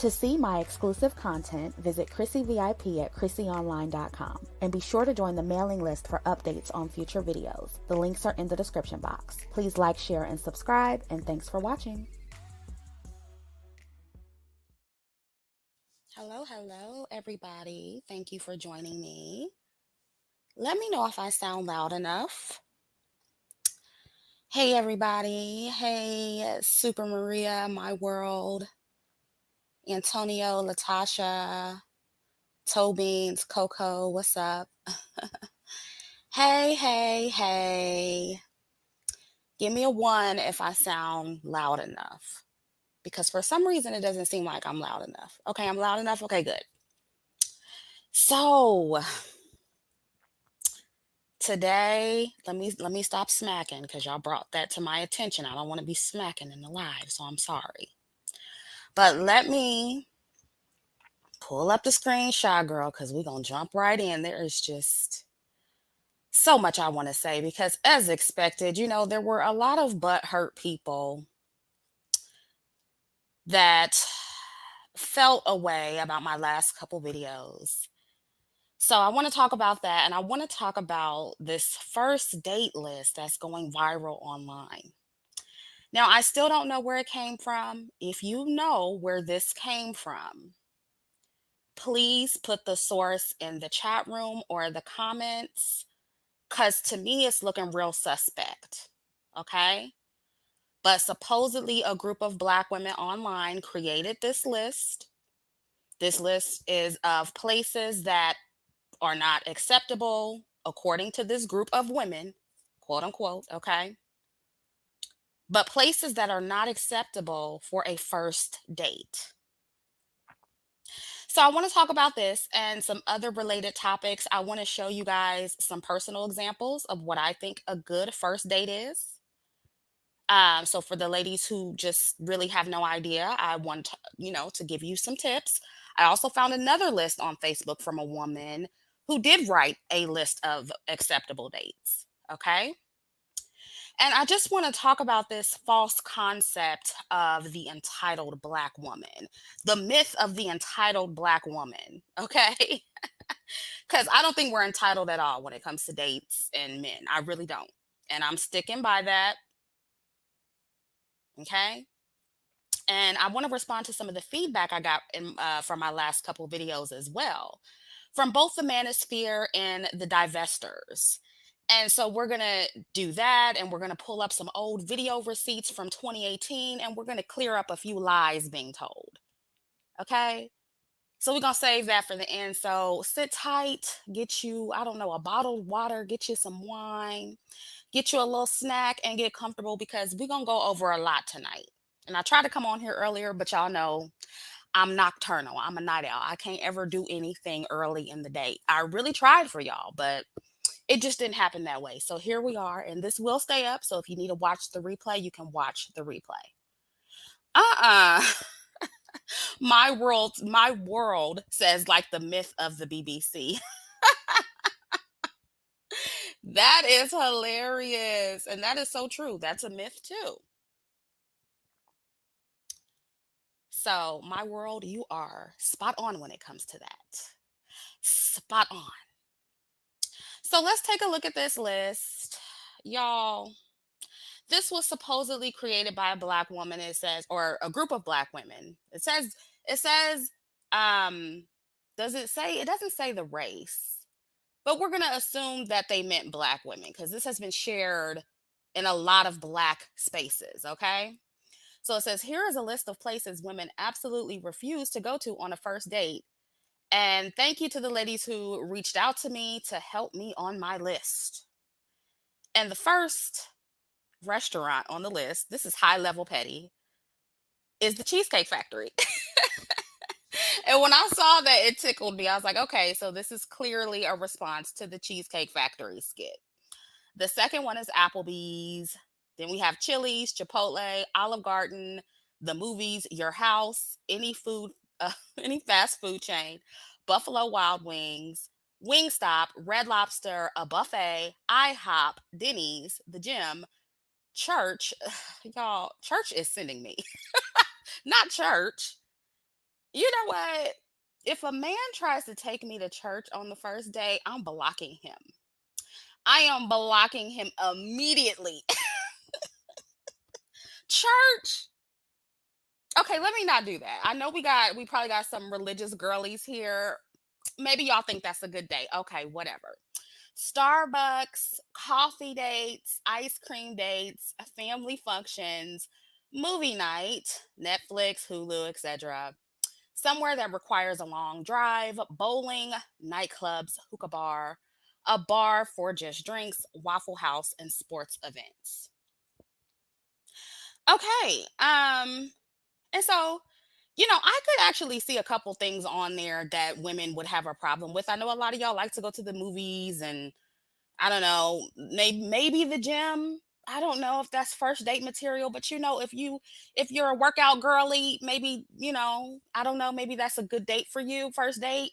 To see my exclusive content, visit Chrissy VIP at ChrissyOnline.com and be sure to join the mailing list for updates on future videos. The links are in the description box. Please like, share, and subscribe, and thanks for watching. Hello, everybody. Thank you for joining me. Let me know if I sound loud enough. Hey, everybody. Hey, Super Maria, My World, Antonio, Latasha, Toe Beans, Coco, what's up? Hey. Give me a 1 if I sound loud enough. Because for some reason, it doesn't seem like I'm loud enough. Okay, I'm loud enough? Okay, good. So, today, let me stop smacking because y'all brought that to my attention. I don't want to be smacking in the live, so I'm sorry. But let me pull up the screenshot, girl, because we're going to jump right in. There is just so much I want to say because, as expected, there were a lot of butthurt people that felt a way about my last couple videos. So I want to talk about that, and I want to talk about this first date list that's going viral online. Now, I still don't know where it came from. If you know where this came from, please put the source in the chat room or the comments, because to me, it's looking real suspect. Okay? But supposedly, a group of Black women online created this list. This list is of places that are not acceptable according to this group of women, quote unquote, okay? But places that are not acceptable for a first date. So I want to talk about this and some other related topics. I want to show you guys some personal examples of what I think a good first date is. So for the ladies who just really have no idea, I want to give you some tips. I also found another list on Facebook from a woman who did write a list of acceptable dates. Okay. And I just want to talk about this false concept of the entitled Black woman, the myth of the entitled Black woman. Okay. Because I don't think we're entitled at all when it comes to dates and men. I really don't. And I'm sticking by that. Okay. And I want to respond to some of the feedback I got from my last couple videos as well, from both the manosphere and the divestors. And so we're going to do that, and we're going to pull up some old video receipts from 2018, and we're going to clear up a few lies being told. Okay? So we're going to save that for the end. So sit tight, get you, I don't know, a bottled water, get you some wine, get you a little snack, and get comfortable because we're going to go over a lot tonight. And I tried to come on here earlier, but y'all know I'm nocturnal. I'm a night owl. I can't ever do anything early in the day. I really tried for y'all, but it just didn't happen that way. So here we are, and this will stay up. So if you need to watch the replay, you can watch the replay. My world says like the myth of the BBC. That is hilarious. And that is so true. That's a myth too. So, my world, you are spot on when it comes to that. Spot on. So, let's take a look at this list. Y'all, this was supposedly created by a Black woman, it says, or a group of Black women. It says, um, does it say, it doesn't say the race, but we're going to assume that they meant Black women because this has been shared in a lot of Black spaces, okay? So it says, here is a list of places women absolutely refuse to go to on a first date. And thank you to the ladies who reached out to me to help me on my list. And the first restaurant on the list, this is high level petty, is the Cheesecake Factory. And when I saw that, it tickled me. I was like, okay, so this is clearly a response to the Cheesecake Factory skit. The second one is Applebee's. Then we have Chili's, Chipotle, Olive Garden, the movies, Your House, any any fast food chain, Buffalo Wild Wings, Wingstop, Red Lobster, a buffet, IHOP, Denny's, the gym, church. Y'all, church is sending me. Not church. You know what? If a man tries to take me to church on the first day, I'm blocking him. I am blocking him immediately. Church? Okay, let me not do that. I know we probably got some religious girlies here. Maybe y'all think that's a good day. Okay, whatever. Starbucks, coffee dates, ice cream dates, family functions, movie night, Netflix, Hulu, etc. Somewhere that requires a long drive, bowling, nightclubs, hookah bar, a bar for just drinks, Waffle House, and sports events. Okay. And so, I could actually see a couple things on there that women would have a problem with. I know a lot of y'all like to go to the movies and I don't know, maybe the gym. I don't know if that's first date material, but if you're a workout girly, maybe, I don't know, maybe that's a good date for you, first date.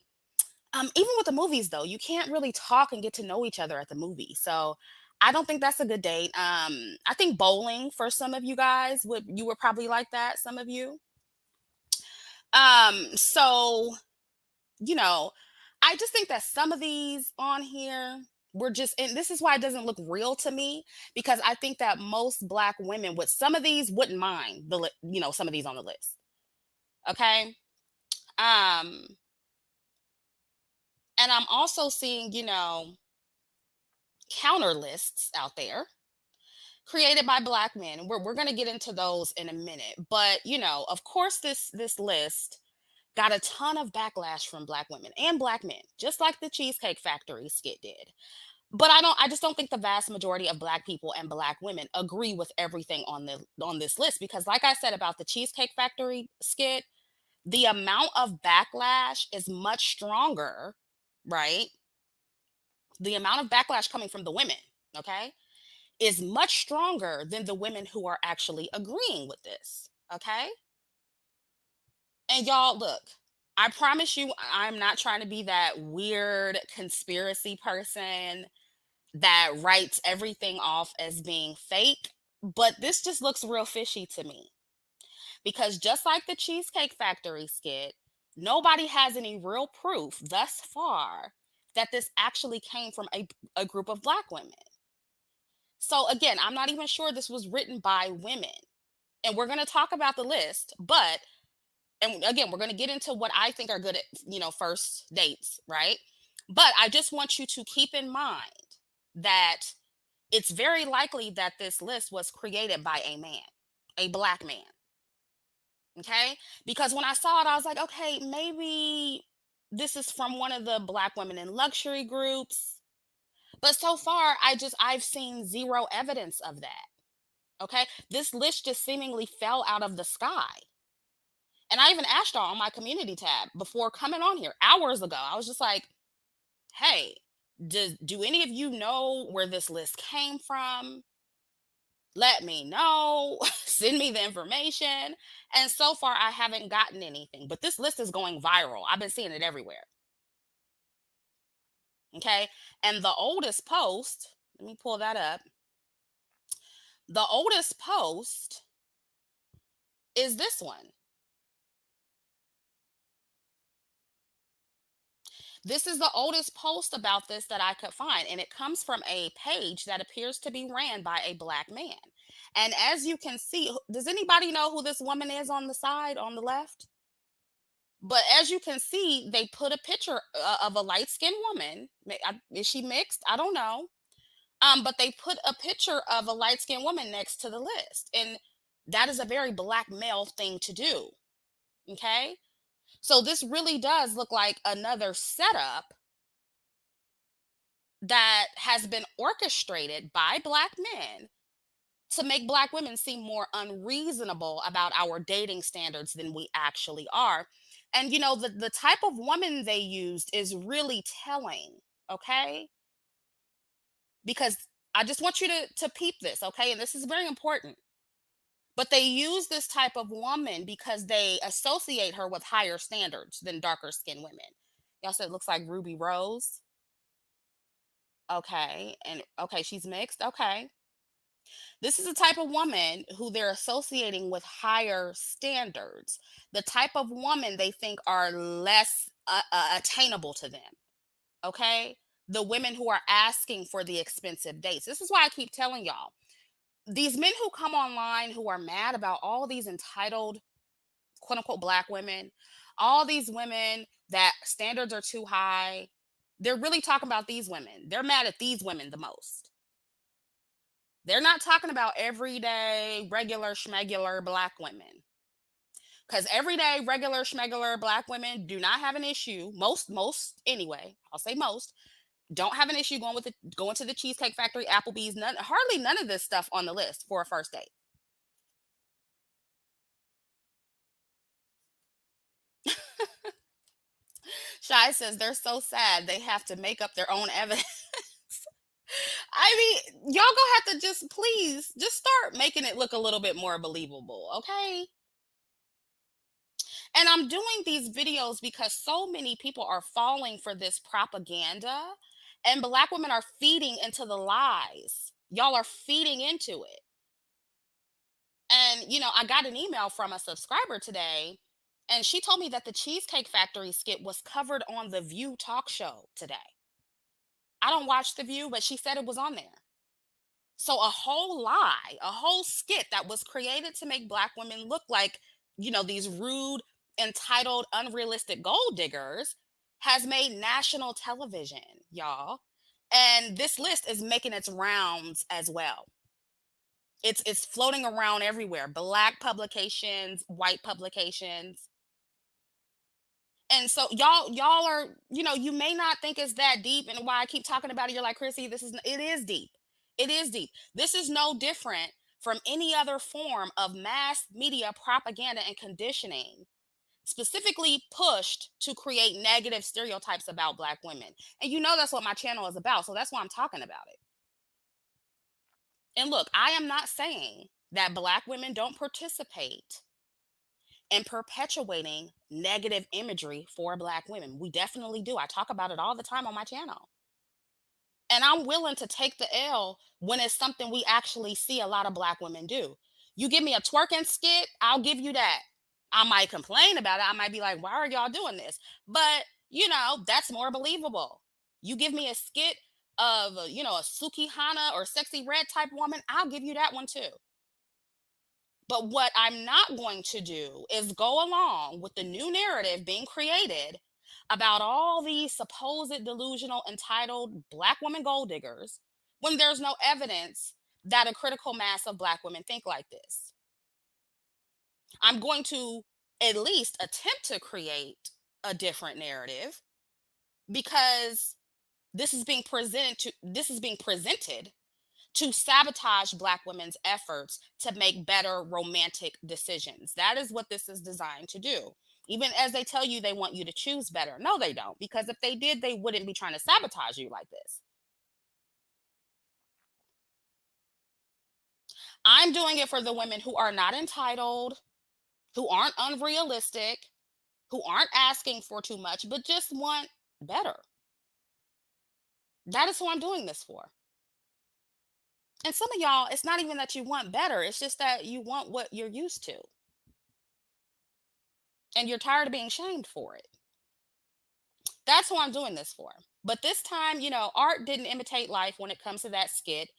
Even with the movies though, you can't really talk and get to know each other at the movie. So I don't think that's a good date. I think bowling for some of you guys would probably like that, some of you. So, you know, I just think that some of these on here were just, and this is why it doesn't look real to me, because I think that most black women with some of these wouldn't mind some of these on the list. Okay. Um, and I'm also seeing, counter lists out there created by black men. We're going to get into those in a minute, but of course, this list got a ton of backlash from black women and black men, just like the Cheesecake Factory skit did. But I just don't think the vast majority of black people and black women agree with everything on this list, because like I said about the Cheesecake Factory skit, the amount of backlash is much stronger, right? The amount of backlash coming from the women, okay, is much stronger than the women who are actually agreeing with this, okay? And y'all, look, I promise you, I'm not trying to be that weird conspiracy person that writes everything off as being fake, but this just looks real fishy to me. Because just like the Cheesecake Factory skit, nobody has any real proof thus far that this actually came from a group of black women. So, again, I'm not even sure this was written by women. And we're going to talk about the list, but and again, we're going to get into what I think are good at, first dates, right? But I just want you to keep in mind that it's very likely that this list was created by a man, a black man. Okay. Because when I saw it, I was like, okay, maybe this is from one of the black women in luxury groups. But so far, I've seen zero evidence of that. Okay. This list just seemingly fell out of the sky. And I even asked y'all on my community tab before coming on here hours ago. I was just like, hey, do any of you know where this list came from? Let me know. Send me the information. And so far, I haven't gotten anything. But this list is going viral. I've been seeing it everywhere. Okay. And the oldest post, let me pull that up. The oldest post is this one. This is the oldest post about this that I could find, and it comes from a page that appears to be ran by a black man. And as you can see, does anybody know who this woman is on the side on the left? But as you can see, they put a picture of a light skinned woman. Is she mixed? I don't know. But they put a picture of a light skinned woman next to the list. And that is a very black male thing to do. Okay. So this really does look like another setup that has been orchestrated by black men to make black women seem more unreasonable about our dating standards than we actually are. And the type of woman they used is really telling, okay? Because I just want you to peep this, okay? And this is very important. But they use this type of woman because they associate her with higher standards than darker skinned women. Y'all said it looks like Ruby Rose. Okay. And okay, she's mixed. Okay. This is the type of woman who they're associating with higher standards, the type of woman they think are less attainable to them. Okay. The women who are asking for the expensive dates. This is why I keep telling y'all, these men who come online who are mad about all these entitled, quote unquote, black women, all these women that standards are too high, they're really talking about these women. They're mad at these women the most. They're not talking about everyday, regular, schmegular black women. Because everyday, regular, schmegular black women do not have an issue. Most anyway. I'll say most don't have an issue going to the Cheesecake Factory, Applebee's. Hardly none of this stuff on the list for a first date. Shy says they're so sad they have to make up their own evidence. I mean, y'all gonna have to just please just start making it look a little bit more believable, okay? And I'm doing these videos because so many people are falling for this propaganda, and black women are feeding into the lies. Y'all are feeding into it. And, I got an email from a subscriber today, and she told me that the Cheesecake Factory skit was covered on the View talk show today. I don't watch The View, but she said it was on there. So a whole lie, a whole skit that was created to make black women look like, these rude, entitled, unrealistic gold diggers has made national television, y'all. And this list is making its rounds as well. It's floating around everywhere. Black publications, white publications. And so y'all are, you may not think it's that deep, and why I keep talking about it, you're like, Chrissy, it is deep. It is deep. This is no different from any other form of mass media propaganda and conditioning, specifically pushed to create negative stereotypes about black women. And that's what my channel is about. So that's why I'm talking about it. And look, I am not saying that black women don't participate in perpetuating negative imagery for black women. We definitely do. I talk about it all the time on my channel. And I'm willing to take the L when it's something we actually see a lot of black women do. You give me a twerking skit, I'll give you that. I might complain about it. I might be like, why are y'all doing this? But, that's more believable. You give me a skit of, a Suki Hana or Sexy Red type woman, I'll give you that one too. But what I'm not going to do is go along with the new narrative being created about all these supposed delusional, entitled black women gold diggers when there's no evidence that a critical mass of black women think like this. I'm going to at least attempt to create a different narrative because this is being presented to sabotage black women's efforts to make better romantic decisions. That is what this is designed to do. Even as they tell you they want you to choose better. No, they don't. Because if they did, they wouldn't be trying to sabotage you like this. I'm doing it for the women who are not entitled, who aren't unrealistic, who aren't asking for too much, but just want better. That is who I'm doing this for. And some of y'all, it's not even that you want better, it's just that you want what you're used to. And you're tired of being shamed for it. That's who I'm doing this for. But this time, art didn't imitate life when it comes to that skit.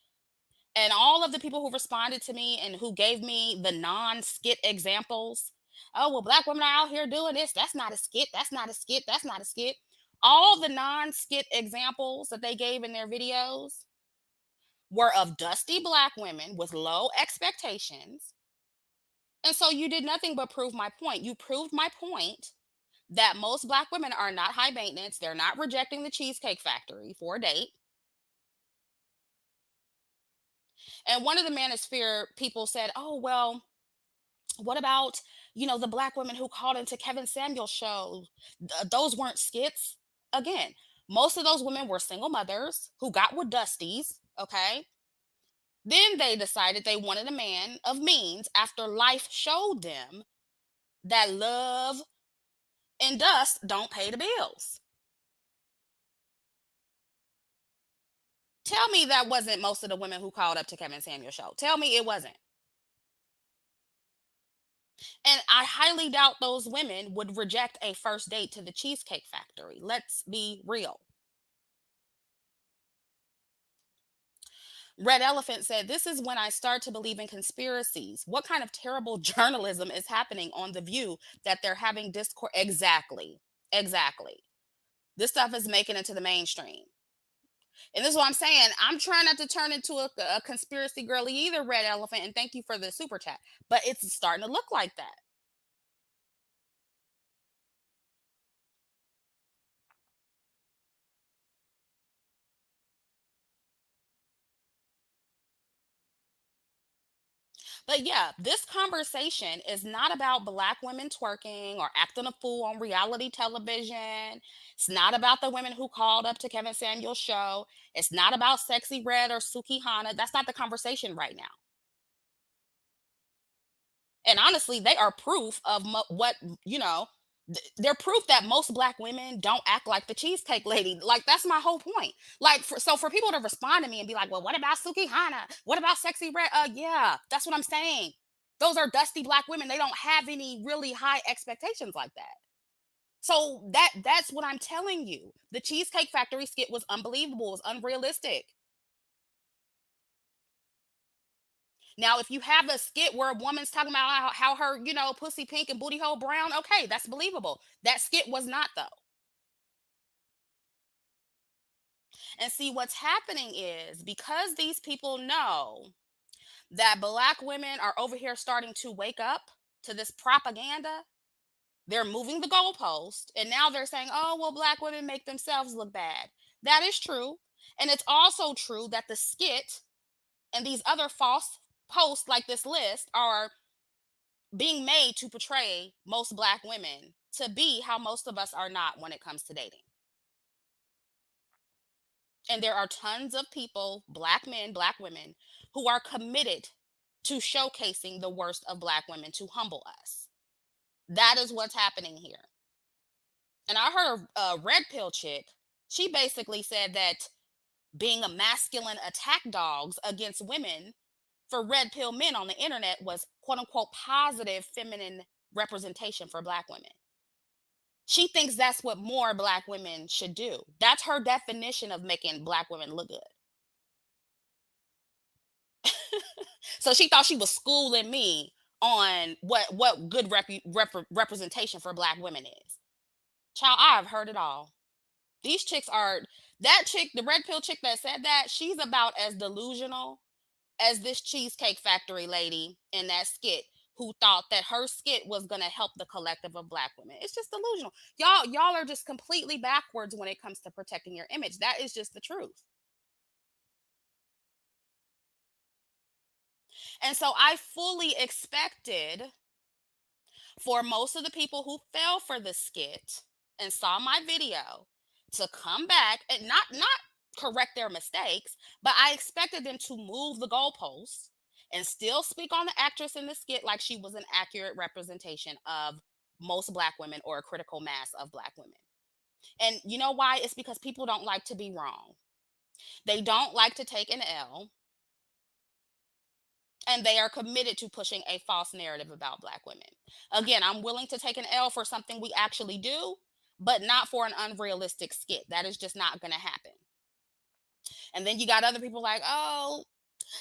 And all of the people who responded to me and who gave me the non skit examples, oh, well, black women are out here doing this. That's not a skit. That's not a skit. That's not a skit. All the non skit examples that they gave in their videos were of dusty black women with low expectations. And so you did nothing but prove my point. You proved my point that most black women are not high maintenance. They're not rejecting the Cheesecake Factory for a date. And one of the Manosphere people said, oh, well, what about, the black women who called into Kevin Samuel's show? Those weren't skits. Again, most of those women were single mothers who got with Dusties. Okay. Then they decided they wanted a man of means after life showed them that love and dust don't pay the bills. Tell me that wasn't most of the women who called up to Kevin Samuel's show. Tell me it wasn't. And I highly doubt those women would reject a first date to the Cheesecake Factory. Let's be real. Red Elephant said, "This is when I start to believe in conspiracies. What kind of terrible journalism is happening on The View that they're having discourse?" Exactly. Exactly. This stuff is making it to the mainstream. And this is what I'm saying. I'm trying not to turn into a conspiracy girly either, Red Elephant. And thank you for the super chat. But it's starting to look like that. But yeah, this conversation is not about black women twerking or acting a fool on reality television. It's not about the women who called up to Kevin Samuel's show. It's not about Sexy Red or Suki Hana. That's not the conversation right now. And honestly, they are proof of what, you know, they're proof that most black women don't act like the cheesecake lady. Like, that's my whole point. Like, so for people to respond to me and be like, well, what about Suki Hana? What about Sexy Red? Yeah, that's what I'm saying. Those are dusty black women. They don't have any really high expectations like that. So that's what I'm telling you. The Cheesecake Factory skit was unbelievable. It was unrealistic. Now, if you have a skit where a woman's talking about how her, pussy pink and booty hole brown, okay, that's believable. That skit was not, though. And see, what's happening is because these people know that black women are over here starting to wake up to this propaganda, they're moving the goalpost. And now they're saying, oh, well, black women make themselves look bad. That is true. And it's also true that the skit and these other false posts like this list are being made to portray most black women to be how most of us are not when it comes to dating. And there are tons of people, black men, black women, who are committed to showcasing the worst of black women to humble us. That is what's happening here. And I heard a red pill chick, she basically said that being a masculine attack dogs against women for red pill men on the internet was quote unquote positive feminine representation for black women. She thinks that's what more black women should do. That's her definition of making black women look good. So she thought she was schooling me on what good representation for black women is. Child, I've heard it all. These chicks are that chick, the red pill chick that said that, she's about as delusional as this Cheesecake Factory lady in that skit who thought that her skit was going to help the collective of black women. It's just delusional. Y'all are just completely backwards when it comes to protecting your image. That is just the truth. And so I fully expected for most of the people who fell for the skit and saw my video to come back and not correct their mistakes, but I expected them to move the goalposts and still speak on the actress in the skit like she was an accurate representation of most black women or a critical mass of black women. And you know why? It's because people don't like to be wrong. They don't like to take an L, and they are committed to pushing a false narrative about black women. Again, I'm willing to take an L for something we actually do, but not for an unrealistic skit. That is just not going to happen. And then you got other people like, "Oh,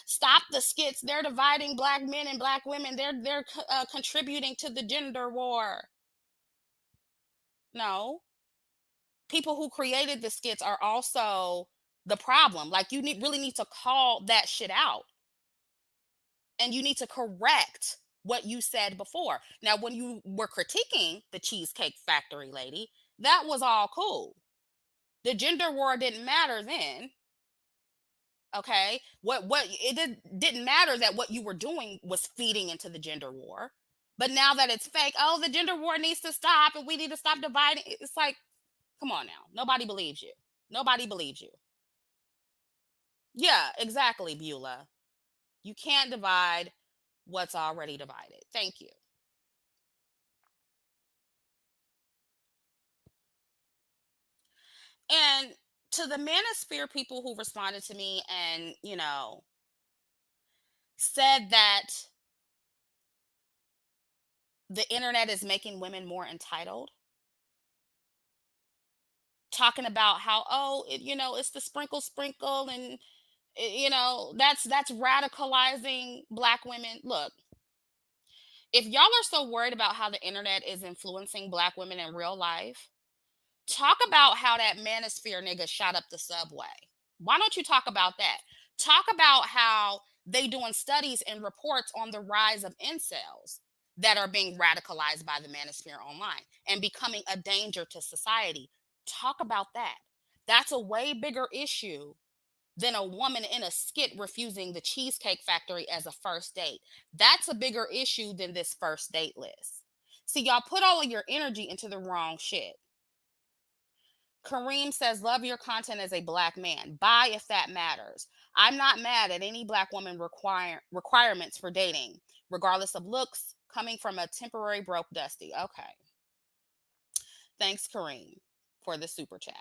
stop the skits. They're dividing black men and black women. They're contributing to the gender war." No, people who created the skits are also the problem. Like, you really need to call that shit out, and you need to correct what you said before. Now, when you were critiquing the Cheesecake Factory lady, that was all cool. The gender war didn't matter then. Okay, didn't matter that what you were doing was feeding into the gender war. But now that it's fake, oh, the gender war needs to stop, and we need to stop dividing. It's like, come on now, nobody believes you. Nobody believes you. Yeah, exactly, Beulah. You can't divide what's already divided. Thank you. And To the manosphere people who responded to me and, said that the internet is making women more entitled, talking about how, oh, it's the sprinkle sprinkle, and that's radicalizing black women. Look, if y'all are so worried about how the internet is influencing black women in real life, talk about how that manosphere nigga shot up the subway. Why don't you talk about that? Talk about how they doing studies and reports on the rise of incels that are being radicalized by the manosphere online and becoming a danger to society. Talk about that. That's a way bigger issue than a woman in a skit refusing the Cheesecake Factory as a first date. That's a bigger issue than this first date list. See, y'all put all of your energy into the wrong shit. Kareem says, love your content as a black man. Buy if that matters. I'm not mad at any black woman requirements for dating, regardless of looks, coming from a temporary broke dusty. Okay. Thanks, Kareem, for the super chat.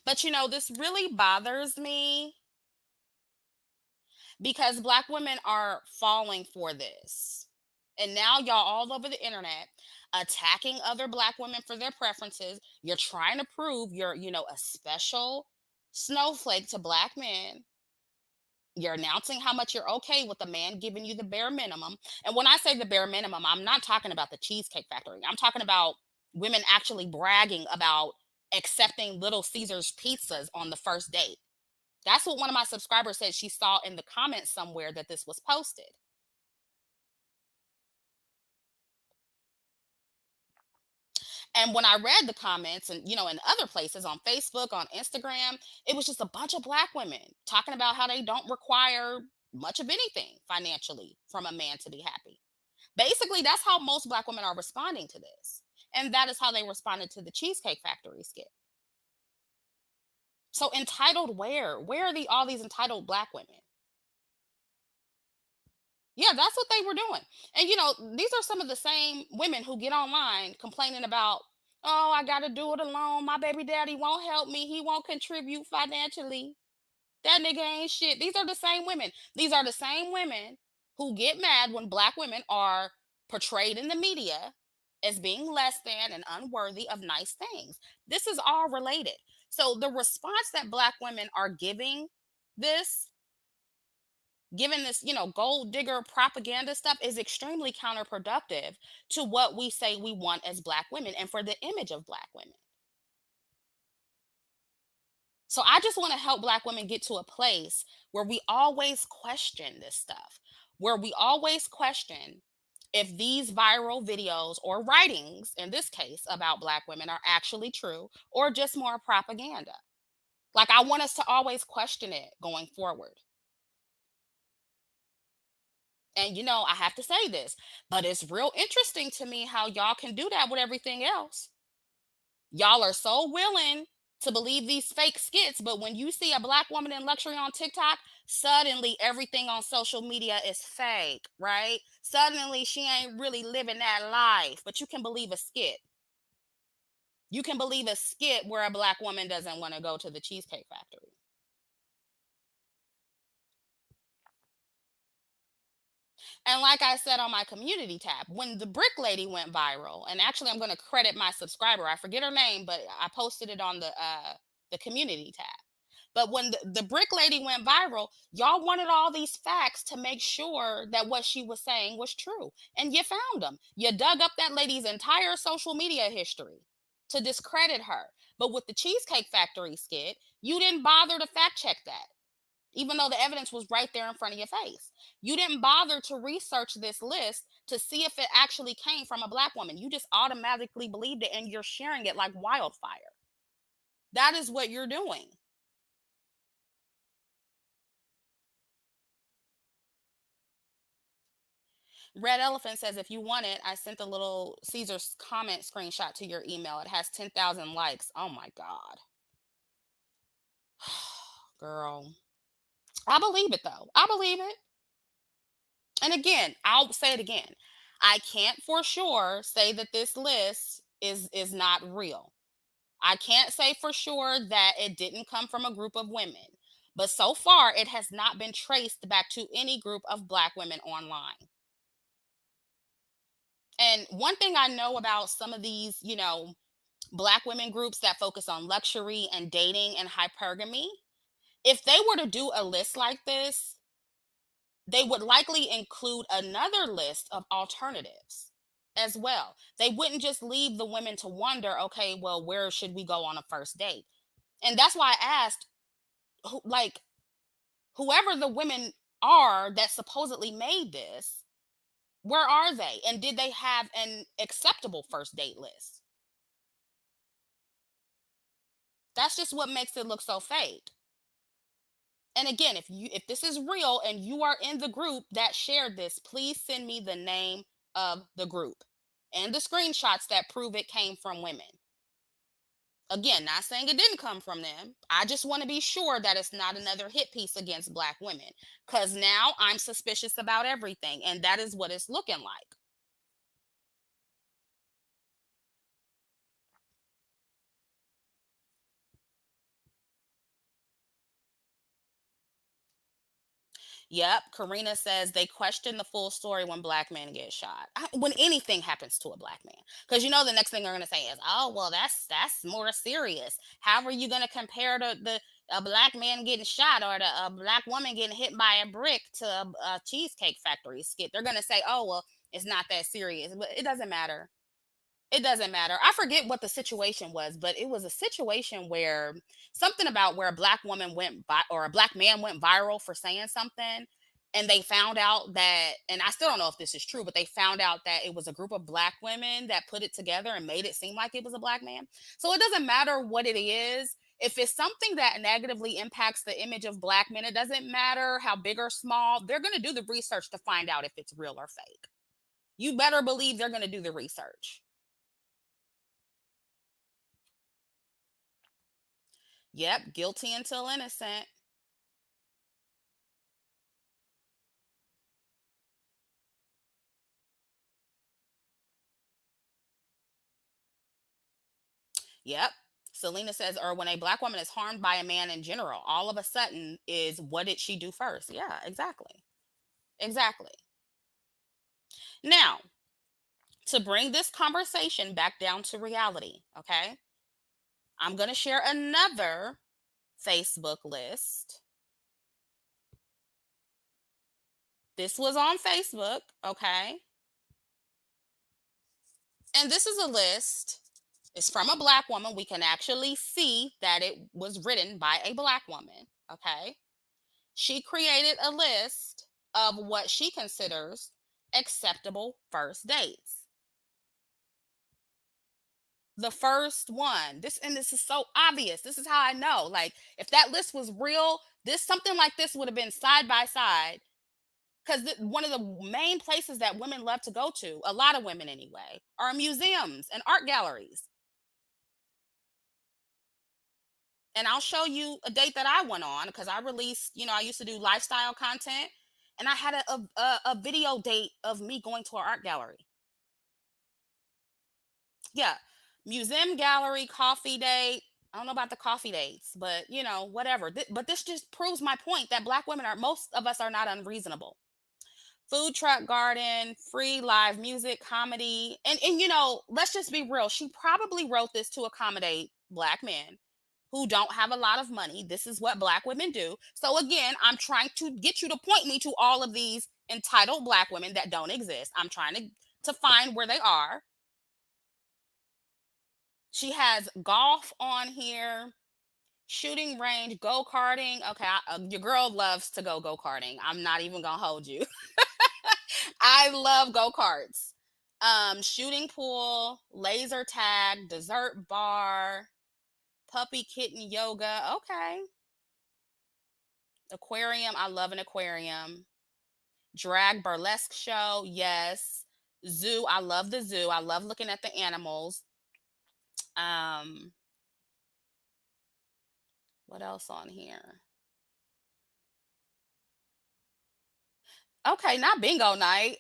But this really bothers me because black women are falling for this. And now y'all all over the internet attacking other black women for their preferences. You're trying to prove you're, a special snowflake to black men. You're announcing how much you're okay with a man giving you the bare minimum. And when I say the bare minimum, I'm not talking about the Cheesecake Factory. I'm talking about women actually bragging about accepting Little Caesars pizzas on the first date. That's what one of my subscribers said she saw in the comments somewhere that this was posted. And when I read the comments and, in other places on Facebook, on Instagram, it was just a bunch of black women talking about how they don't require much of anything financially from a man to be happy. Basically, that's how most black women are responding to this. And that is how they responded to the Cheesecake Factory skit. So entitled where? Where are all these entitled black women? Yeah, that's what they were doing. And these are some of the same women who get online complaining about, oh, I gotta do it alone. My baby daddy won't help me. He won't contribute financially. That nigga ain't shit. These are the same women. These are the same women who get mad when black women are portrayed in the media as being less than and unworthy of nice things. This is all related. So the response that black women are this given this, gold digger propaganda stuff is extremely counterproductive to what we say we want as black women and for the image of black women. So I just want to help black women get to a place where we always question this stuff, where we always question if these viral videos or writings, in this case about black women, are actually true or just more propaganda. Like, I want us to always question it going forward. And I have to say this, but it's real interesting to me how y'all can do that with everything else. Y'all are so willing to believe these fake skits, but when you see a black woman in luxury on TikTok, suddenly everything on social media is fake, right? Suddenly she ain't really living that life, but you can believe a skit. You can believe a skit where a black woman doesn't want to go to the Cheesecake Factory. And like I said on my community tab, when the brick lady went viral, and actually I'm going to credit my subscriber. I forget her name, but I posted it on the community tab. But when the brick lady went viral, y'all wanted all these facts to make sure that what she was saying was true. And you found them. You dug up that lady's entire social media history to discredit her. But with the Cheesecake Factory skit, you didn't bother to fact check that, even though the evidence was right there in front of your face. You didn't bother to research this list to see if it actually came from a black woman. You just automatically believed it and you're sharing it like wildfire. That is what you're doing. Red Elephant says, if you want it, I sent the Little Caesars comment screenshot to your email. It has 10,000 likes. Oh my God. Girl. I believe it though. I believe it. And again, I'll say it again. I can't for sure say that this list is not real. I can't say for sure that it didn't come from a group of women. But so far, it has not been traced back to any group of black women online. And one thing I know about some of these, black women groups that focus on luxury and dating and hypergamy, if they were to do a list like this, they would likely include another list of alternatives as well. They wouldn't just leave the women to wonder, okay, well, where should we go on a first date? And that's why I asked, like, whoever the women are that supposedly made this, where are they? And did they have an acceptable first date list? That's just what makes it look so fake. And again, if this is real and you are in the group that shared this, please send me the name of the group and the screenshots that prove it came from women. Again, not saying it didn't come from them. I just want to be sure that it's not another hit piece against black women. Because now I'm suspicious about everything. And that is what it's looking like. Yep. Karina says they question the full story when black men get shot. When anything happens to a black man. Because the next thing they're going to say is, oh, well, that's more serious. How are you going to compare the a black man getting shot or a black woman getting hit by a brick to a cheesecake factory skit? They're going to say, oh, well, it's not that serious. But it doesn't matter. It doesn't matter. I forget what the situation was, but it was a situation where something about where a black woman went by or a black man went viral for saying something. And they found out that, and I still don't know if this is true, but they found out that it was a group of black women that put it together and made it seem like it was a black man. So it doesn't matter what it is. If it's something that negatively impacts the image of black men, it doesn't matter how big or small, they're going to do the research to find out if it's real or fake. You better believe they're going to do the research. Yep, guilty until innocent. Yep. Selena says, or when a black woman is harmed by a man in general, all of a sudden is what did she do first? Yeah, exactly. Exactly. Now, to bring this conversation back down to reality, okay, I'm going to share another Facebook list. This was on Facebook, okay, and this is a list. It's from a black woman. We can actually see that it was written by a black woman, okay. She created a list of what she considers acceptable first dates. The first one, this is so obvious. This is how I know. Like, if that list was real, this something like this would have been side by side. Because one of the main places that women love to go to, a lot of women anyway, are museums and art galleries. And I'll show you a date that I went on because I released, I used to do lifestyle content, and I had a video date of me going to an art gallery. Yeah, museum, gallery, coffee date. I don't know about the coffee dates, but whatever. But this just proves my point that black women are, most of us are not unreasonable. Food truck garden, free live music, comedy, and let's just be real. She probably wrote this to accommodate black men who don't have a lot of money. This is what black women do. So again, I'm trying to get you to point me to all of these entitled black women that don't exist. I'm trying to find where they are. She has golf on here, shooting range, go karting. Okay, your girl loves to go karting. I'm not even gonna hold you. I love go karts. Shooting pool, laser tag, dessert bar, puppy kitten yoga. Okay, aquarium. I love an aquarium. Drag burlesque show. Yes. Zoo. I love the zoo. I love looking at the animals. Um, what else on here? Okay, not bingo night.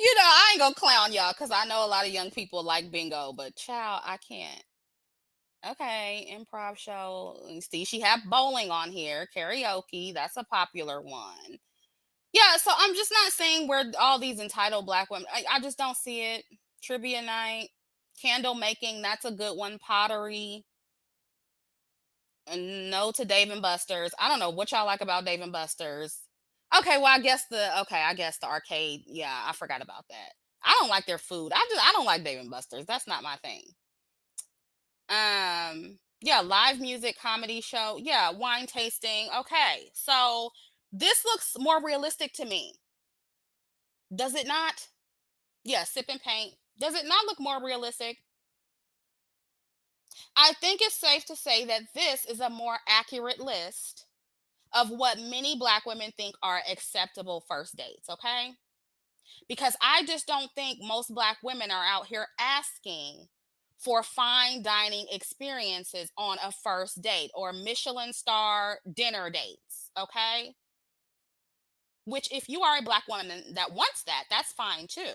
I ain't gonna clown y'all because I know a lot of young people like bingo, but child, I can't. Okay, improv show. See, she have bowling on here, karaoke. That's a popular one. Yeah, so I'm just not saying we're all these entitled black women. I just don't see it. Trivia night, candle making. That's a good one. Pottery. And no to Dave and Buster's. I don't know what y'all like about Dave and Buster's. Okay, well, I guess the arcade. Yeah, I forgot about that. I don't like their food. I don't like Dave and Buster's. That's not my thing. Yeah, live music, comedy show. Yeah, wine tasting. Okay. So this looks more realistic to me. Does it not? Yeah, sip and paint. Does it not look more realistic? I think it's safe to say that this is a more accurate list of what many black women think are acceptable first dates, okay? Because I just don't think most black women are out here asking for fine dining experiences on a first date or Michelin star dinner dates, okay? Which if you are a black woman that wants that, that's fine too.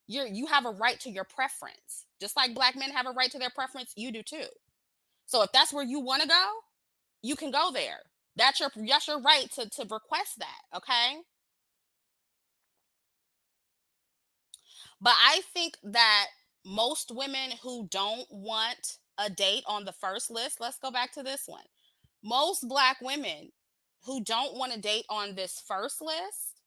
You have a right to your preference. Just like black men have a right to their preference, you do too. So if that's where you want to go, you can go there. That's your right to request that, okay? But I think that most women who don't want a date on the first list, let's go back to this one. Most black women who don't want a date on this first list,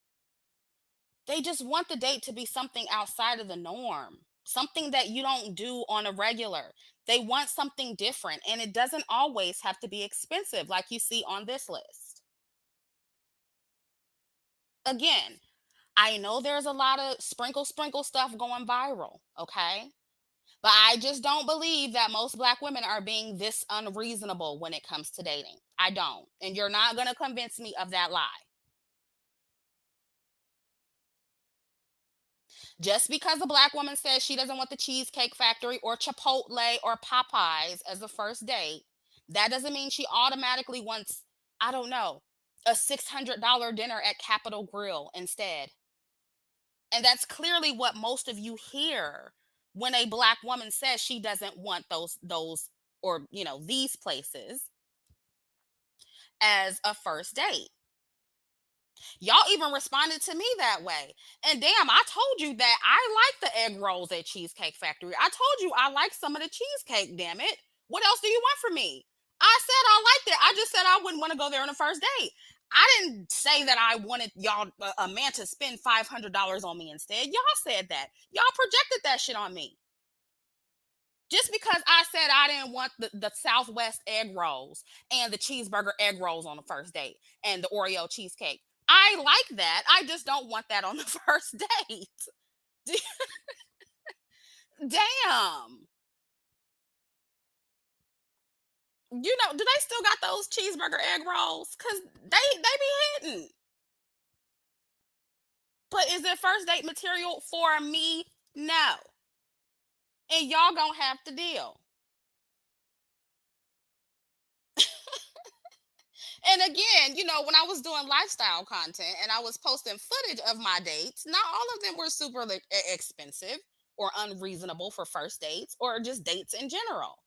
they just want the date to be something outside of the norm, something that you don't do on a regular. They want something different, and it doesn't always have to be expensive like you see on this list. Again, I know there's a lot of sprinkle stuff going viral, okay? But I just don't believe that most black women are being this unreasonable when it comes to dating. I don't. And you're not going to convince me of that lie. Just because a black woman says she doesn't want the Cheesecake Factory or Chipotle or Popeyes as a first date, that doesn't mean she automatically wants, I don't know, a $600 dinner at Capitol Grill instead. And that's clearly what most of you hear when a black woman says she doesn't want those or these places as a first date. Y'all even responded to me that way. And damn, I told you that I like the egg rolls at Cheesecake Factory. I told you I like some of the cheesecake, damn it. What else do you want from me? I said I liked it. I just said I wouldn't want to go there on a first date. I didn't say that I wanted y'all, a man to spend $500 on me instead. Y'all said that. Y'all projected that shit on me. Just because I said I didn't want the Southwest egg rolls and the cheeseburger egg rolls on the first date and the Oreo cheesecake. I like that. I just don't want that on the first date. Damn. Do they still got those cheeseburger egg rolls? Cause they be hitting. But is it first date material for me? No. And y'all gonna have to deal. And again, when I was doing lifestyle content and I was posting footage of my dates, not all of them were super expensive or unreasonable for first dates or just dates in general.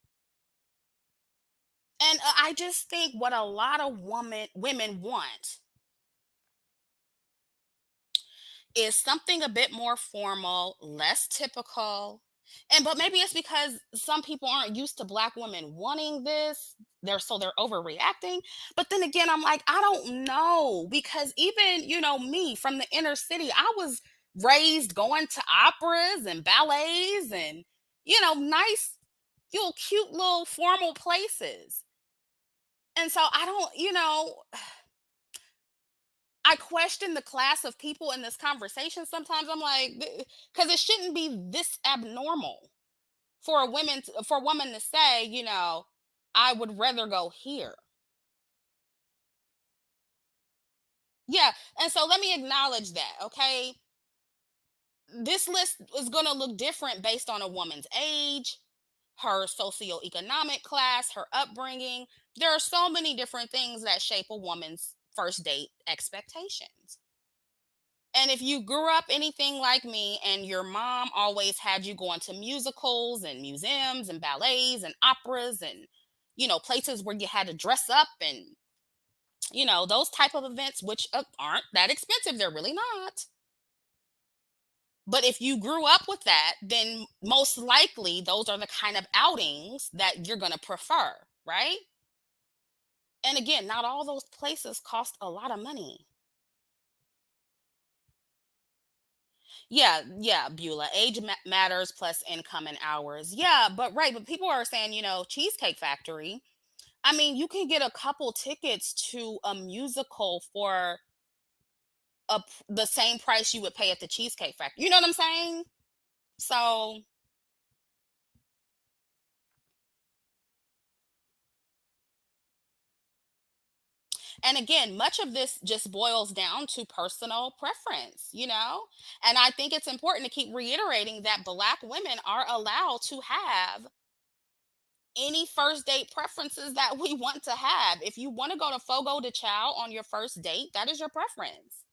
And I just think what a lot of women want is something a bit more formal, less typical. And but maybe it's because some people aren't used to black women wanting this. They're overreacting. But then again, I'm like, I don't know. Because even, me from the inner city, I was raised going to operas and ballets and, nice, cute little formal places. And so I don't, I question the class of people in this conversation sometimes. I'm like, because it shouldn't be this abnormal for a woman to say, I would rather go here. Yeah, and so let me acknowledge that, okay? This list is going to look different based on a woman's age, her socioeconomic class, her upbringing. There are so many different things that shape a woman's first date expectations. And if you grew up anything like me and your mom always had you going to musicals and museums and ballets and operas and places where you had to dress up and those type of events, which aren't that expensive, they're really not. But if you grew up with that, then most likely those are the kind of outings that you're going to prefer, right? And again, not all those places cost a lot of money. Yeah, yeah, Beulah. Age matters plus income and hours. Yeah, but right, but people are saying, Cheesecake Factory. I mean, you can get a couple tickets to a musical for the same price you would pay at the Cheesecake Factory. You know what I'm saying? So, and again, much of this just boils down to personal preference. And I think it's important to keep reiterating that Black women are allowed to have any first date preferences that we want to have. If you want to go to Fogo de Chao on your first date, that is your preference.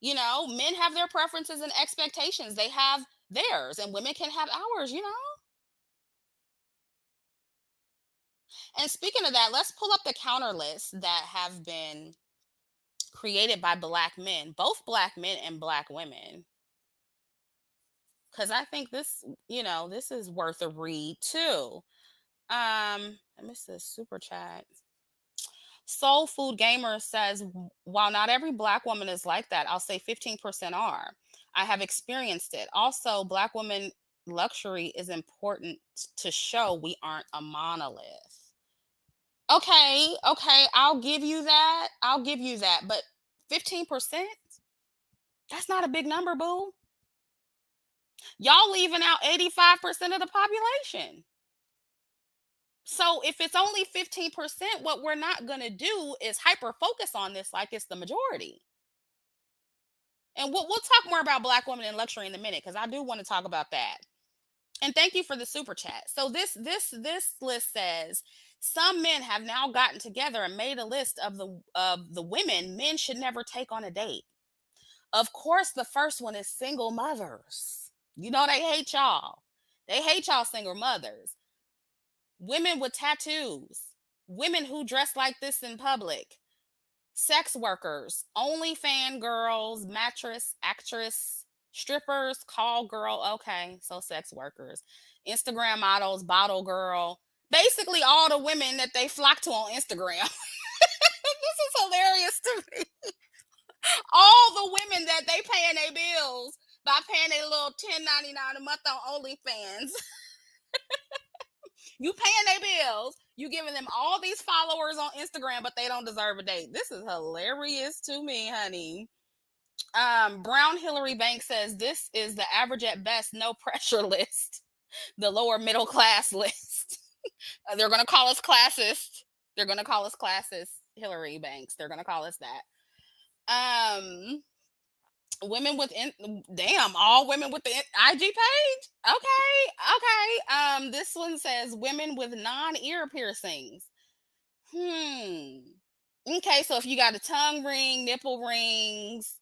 Men have their preferences and expectations. They have theirs, and women can have ours. And speaking of that, let's pull up the counter lists that have been created by Black men, both Black men and Black women. Because I think this is worth a read too. I missed this super chat. Soul Food Gamer says, while not every Black woman is like that, I'll say 15% are. I have experienced it. Also, Black women luxury is important to show we aren't a monolith. Okay, okay, I'll give you that. I'll give you that. But 15%? That's not a big number, boo. Y'all leaving out 85% of the population. So if it's only 15%, what we're not going to do is hyper focus on this like it's the majority. And we'll talk more about Black women in luxury in a minute because I do want to talk about that. And thank you for the super chat. So this list says some men have now gotten together and made a list of the women men should never take on a date. Of course, the first one is single mothers. They hate y'all. They hate y'all single mothers. Women with tattoos. Women who dress like this in public. Sex workers, only fan girls, mattress, actress, strippers, call girl. Okay, so sex workers, Instagram models, bottle girl. Basically, all the women that they flock to on Instagram. This is hilarious to me. All the women that they paying their bills by paying a little 10.99 a month on OnlyFans. You paying their bills. You giving them all these followers on Instagram, but they don't deserve a date. This is hilarious to me, honey. Brown Hillary Banks says this is the average at best, no pressure list. The lower middle class list. They're gonna call us classist. They're gonna call us classist, Hillary Banks. They're gonna call us that. Women with damn, all women with the IG page. Okay, okay. This one says women with non-ear piercings. Okay, so if you got a tongue ring, nipple rings,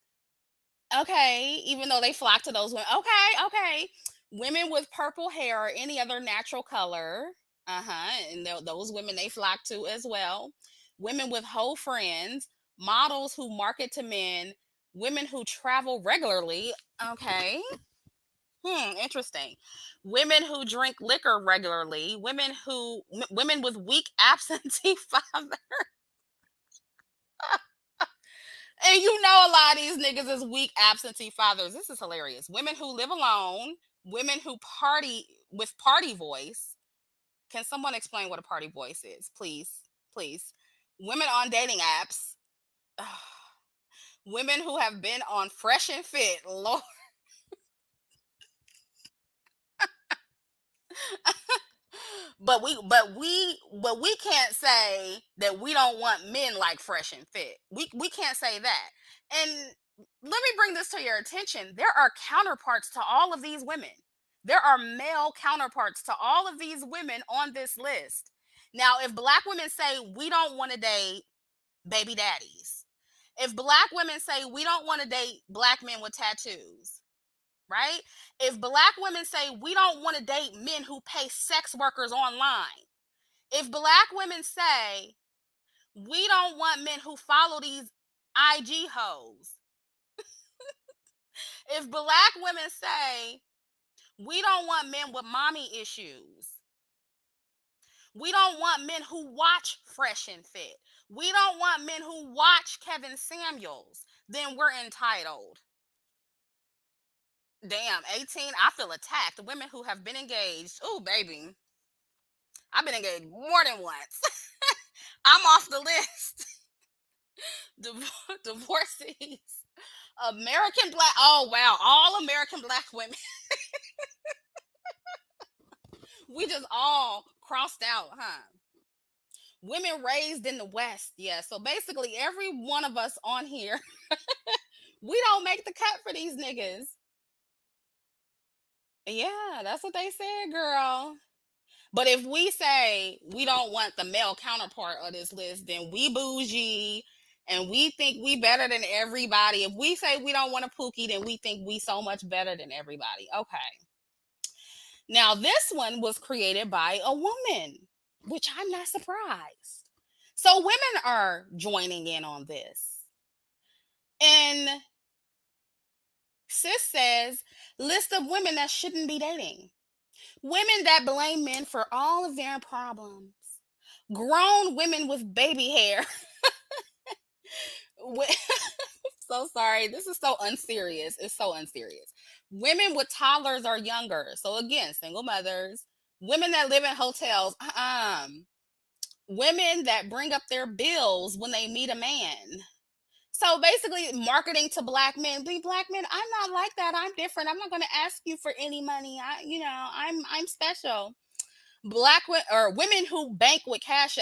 okay, even though they flock to those women. Okay, okay. Women with purple hair or any other natural color. And those women they flock to as well. Women with whole friends, models who market to men, women who travel regularly. Okay. Interesting. Women who drink liquor regularly, women with weak absentee father. And a lot of these niggas is weak absentee fathers. This is hilarious. Women who live alone, women who party with party voice. Can someone explain what a party voice is? Please, please. Women on dating apps. Women who have been on Fresh and Fit. Lord. but we can't say that we don't want men like Fresh and Fit. We can't say that. And let me bring this to your attention. There are counterparts to all of these women. There are male counterparts to all of these women on this list. Now, if Black women say we don't want to date baby daddies, If black women say we don't want to date black men with tattoos, right? If black women say we don't want to date men who pay sex workers online, if black women say we don't want men who follow these IG hoes, if black women say we don't want men with mommy issues, we don't want men who watch Fresh and Fit, we don't want men who watch Kevin Samuels, then we're entitled. Damn, 18, I feel attacked. Women who have been engaged. Oh, baby. I've been engaged more than once. I'm off the list. Divorcees. American black. Oh, wow. All American black women. We just all crossed out, huh? Women raised in the West. Yeah. So basically, every one of us on here, we don't make the cut for these niggas. Yeah, that's what they said, girl. But if we say we don't want the male counterpart of this list, then we bougie and we think we better than everybody. If we say we don't want a pookie, then we think we so much better than everybody. Okay. Now this one was created by a woman, which I'm not surprised. So women are joining in on this. And sis says, list of women that shouldn't be dating. Women that blame men for all of their problems. Grown women with baby hair. So sorry. This is so unserious. It's so unserious. Women with toddlers or younger. So again, single mothers. Women that live in hotels. Women that bring up their bills when they meet a man. So basically, marketing to black men. Be black men. I'm not like that. I'm different. I'm not going to ask you for any money. I'm special. Black or women who bank with cash.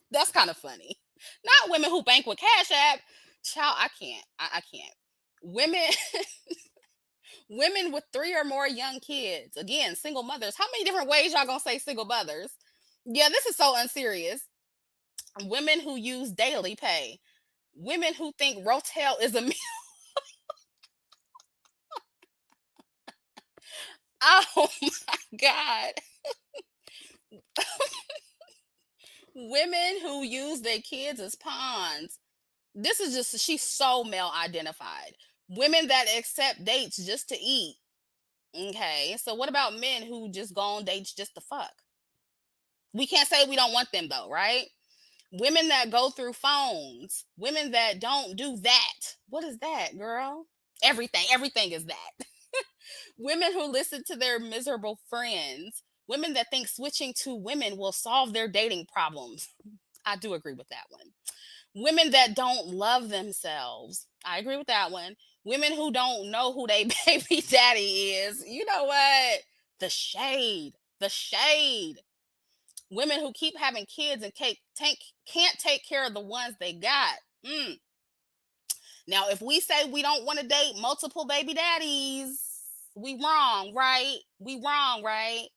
That's kind of funny. Not women who bank with Cash App. Child, I can't. I can't. Women, women with 3 or more young kids. Again, single mothers. How many different ways y'all gonna say single mothers? Yeah, this is so unserious. Women who use daily pay. Women who think Rotel is a meal. Oh my God. Women who use their kids as pawns. This is just, she's so male identified. Women that accept dates just to eat. Okay, so what about men who just go on dates just to fuck? We can't say we don't want them though, right? Women that go through phones, women that don't do that. What is that, girl? Everything is that. Women who listen to their miserable friends, women that think switching to women will solve their dating problems. I do agree with that one. Women that don't love themselves. I agree with that one. Women who don't know who they baby daddy is. You know what? The shade. The shade. Women who keep having kids and can't take care of the ones they got. Now, if we say we don't want to date multiple baby daddies, we wrong, right? We wrong, right?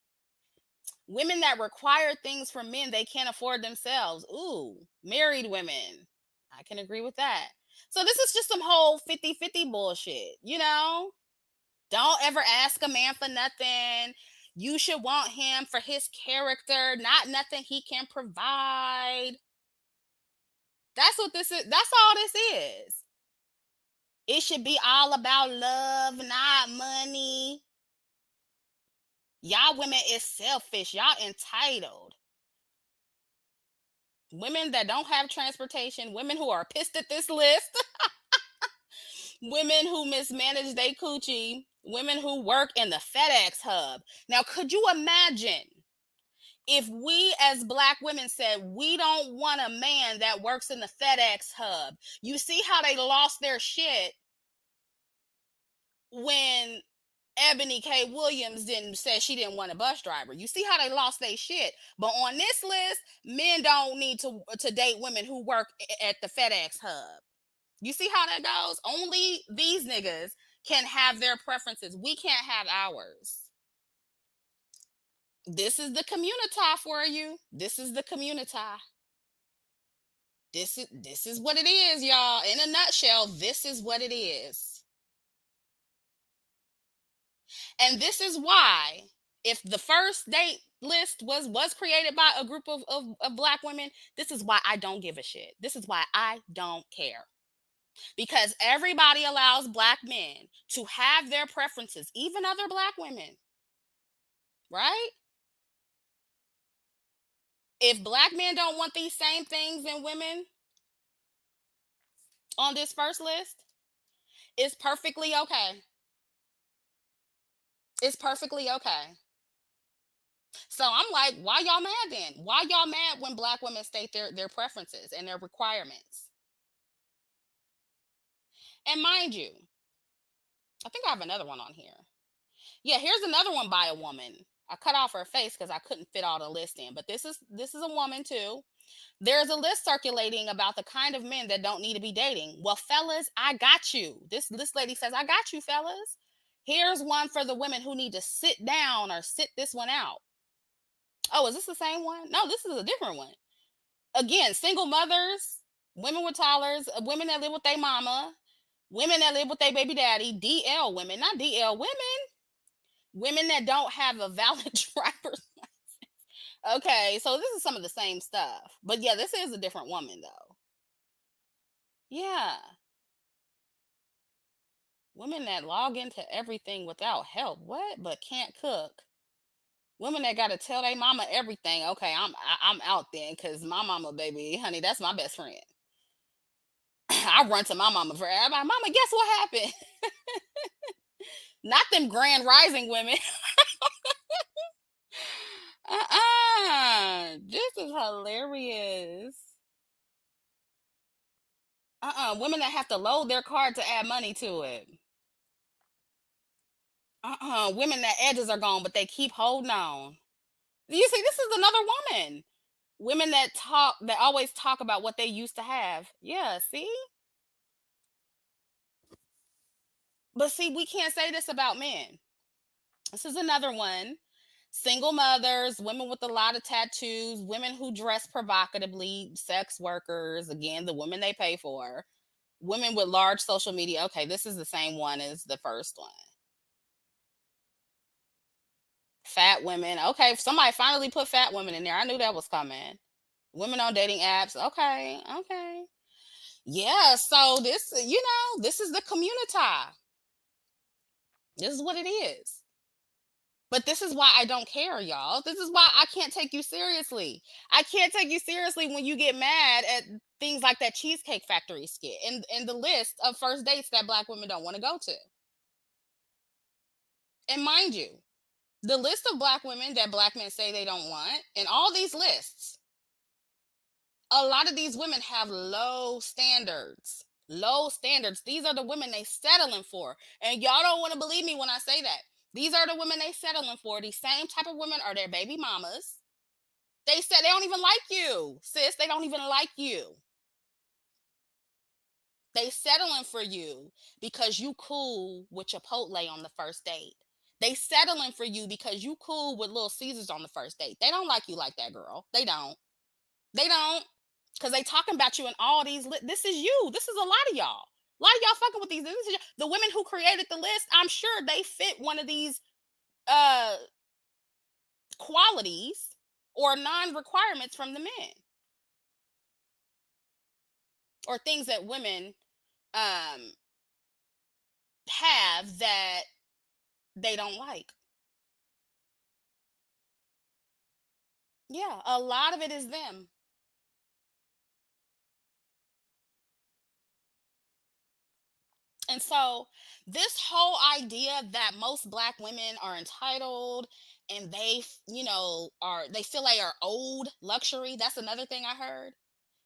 Women that require things from men they can't afford themselves. Ooh, married women. I can agree with that. So this is just some whole 50-50 bullshit, you know? Don't ever ask a man for nothing. You should want him for his character, not nothing he can provide. That's what this is. That's all this is. It should be all about love, not money. Y'all women is selfish. Y'all entitled. Women that don't have transportation, women who are pissed at this list, women who mismanage their coochie, women who work in the FedEx hub. Now, could you imagine if we as black women said we don't want a man that works in the FedEx hub? You see how they lost their shit when Ebony K. Williams didn't say she didn't want a bus driver. You see how they lost their shit. But on this list, men don't need to date women who work at the FedEx hub. You see how that goes? Only these niggas can have their preferences. We can't have ours. This is the community for you. This is the community. This is what it is, y'all. In a nutshell, this is what it is. And this is why, if the first date list was created by a group of black women, this is why I don't give a shit. This is why I don't care. Because everybody allows black men to have their preferences, even other black women, right? If black men don't want these same things in women on this first list, it's perfectly okay. It's perfectly okay. So I'm like, why y'all mad then? Why y'all mad when black women state their preferences and their requirements? And mind you, I think I have another one on here. Yeah, here's another one by a woman. I cut off her face because I couldn't fit all the list in, but this is a woman too. There's a list circulating about the kind of men that don't need to be dating. Well, fellas, I got you. This lady says, I got you, fellas. Here's one for the women who need to sit down or sit this one out. Oh, is this the same one? No, this is a different one. Again, single mothers, women with toddlers, women that live with their mama, women that live with their baby daddy, DL women, not DL women, women that don't have a valid driver's. Okay, so this is some of the same stuff. But yeah, this is a different woman though. Yeah. Women that log into everything without help. What? But can't cook. Women that gotta tell their mama everything. Okay, I'm out then because my mama, baby, honey, that's my best friend. I run to my mama for everybody. Mama, guess what happened? Not them grand rising women. This is hilarious. Women that have to load their card to add money to it. Women that edges are gone, but they keep holding on. You see, this is another woman. Women that always talk about what they used to have. Yeah, see? But see, we can't say this about men. This is another one. Single mothers, women with a lot of tattoos, women who dress provocatively, sex workers, again, the women they pay for, women with large social media. Okay, this is the same one as the first one. Fat women. Okay, somebody finally put fat women in there. I knew that was coming. Women on dating apps. Okay, okay. Yeah, so this is the community. This is what it is. But this is why I don't care, y'all. This is why I can't take you seriously. I can't take you seriously when you get mad at things like that Cheesecake Factory skit and the list of first dates that black women don't want to go to. And mind you, the list of black women that black men say they don't want, and all these lists, a lot of these women have low standards. Low standards. These are the women they settling for. And y'all don't want to believe me when I say that. These are the women they settling for. These same type of women are their baby mamas. They said they don't even like you, sis. They don't even like you. They settling for you because you cool with Chipotle on the first date. They settling for you because you cool with Little Caesars on the first date. They don't like you like that, girl. They don't. They don't. Because they talking about you in all these. This is you. This is a lot of y'all. A lot of y'all fucking with these. The women who created the list. I'm sure they fit one of these uh qualities or non-requirements from the men or things that women um have that they don't like. Yeah, a lot of it is them. And so this whole idea that most black women are entitled and they feel they are owed luxury. That's another thing I heard.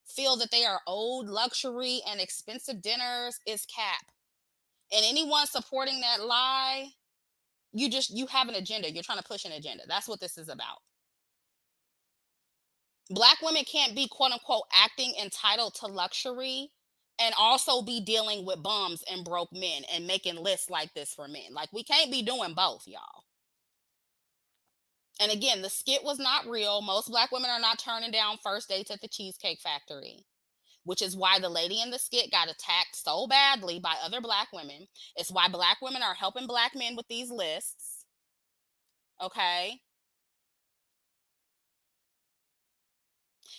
Feel that they are owed luxury and expensive dinners is cap. And anyone supporting that lie, you have an agenda. You're trying to push an agenda. That's what this is about. Black women can't be quote unquote acting entitled to luxury and also be dealing with bums and broke men and making lists like this for men. Like we can't be doing both, y'all. And again, the skit was not real. Most black women are not turning down first dates at the Cheesecake Factory. which is why the lady in the skit got attacked so badly by other Black women. It's why Black women are helping Black men with these lists. Okay.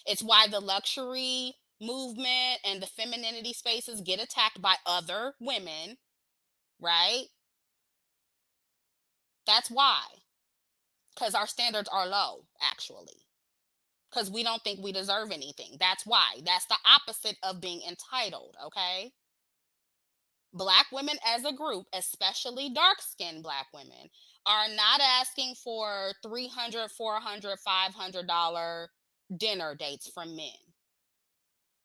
It's why the luxury movement and the femininity spaces get attacked by other women, right? That's why. Because our standards are low, actually. Because we don't think we deserve anything. That's why. That's the opposite of being entitled, okay? Black women as a group, especially dark skinned Black women, are not asking for $300, $400, $500 dinner dates from men.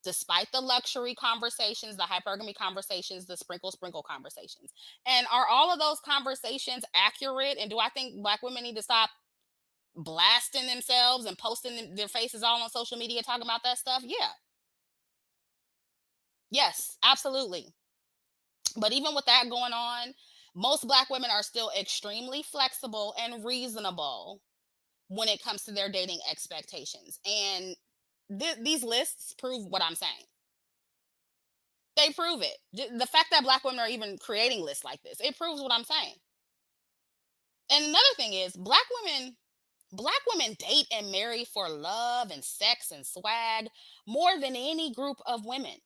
Despite the luxury conversations, the hypergamy conversations, the sprinkle conversations. And are all of those conversations accurate? And do I think Black women need to stop blasting themselves and posting their faces all on social media talking about that stuff? Yeah. Yes, absolutely. But even with that going on, most Black women are still extremely flexible and reasonable when it comes to their dating expectations. And these lists prove what I'm saying. They prove it. The fact that Black women are even creating lists like this, it proves what I'm saying. And another thing is, Black women date and marry for love and sex and swag more than any group of women.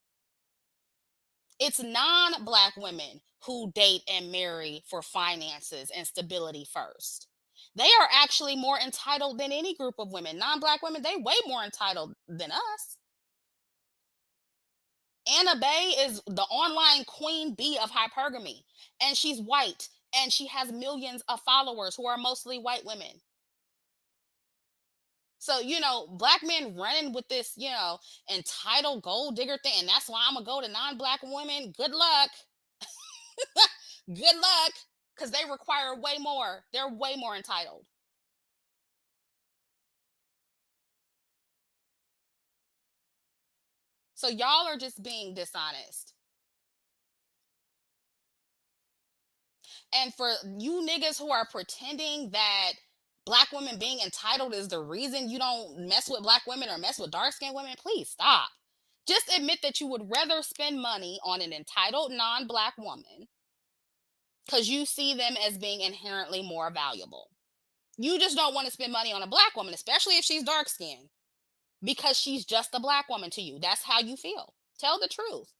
It's non-Black women who date and marry for finances and stability first. They are actually more entitled than any group of women. Non-Black women, they way more entitled than us. Anna Bay is the online queen bee of hypergamy, and she's white, and she has millions of followers who are mostly white women. So, Black men running with this, entitled gold digger thing, and that's why I'm gonna go to non-Black women. Good luck. Good luck, because they require way more. They're way more entitled. So y'all are just being dishonest. And for you niggas who are pretending that Black women being entitled is the reason you don't mess with Black women or mess with dark skinned women, please stop. Just admit that you would rather spend money on an entitled non-Black woman because you see them as being inherently more valuable. You just don't want to spend money on a Black woman, especially if she's dark skinned, because she's just a Black woman to you. That's how you feel. Tell the truth.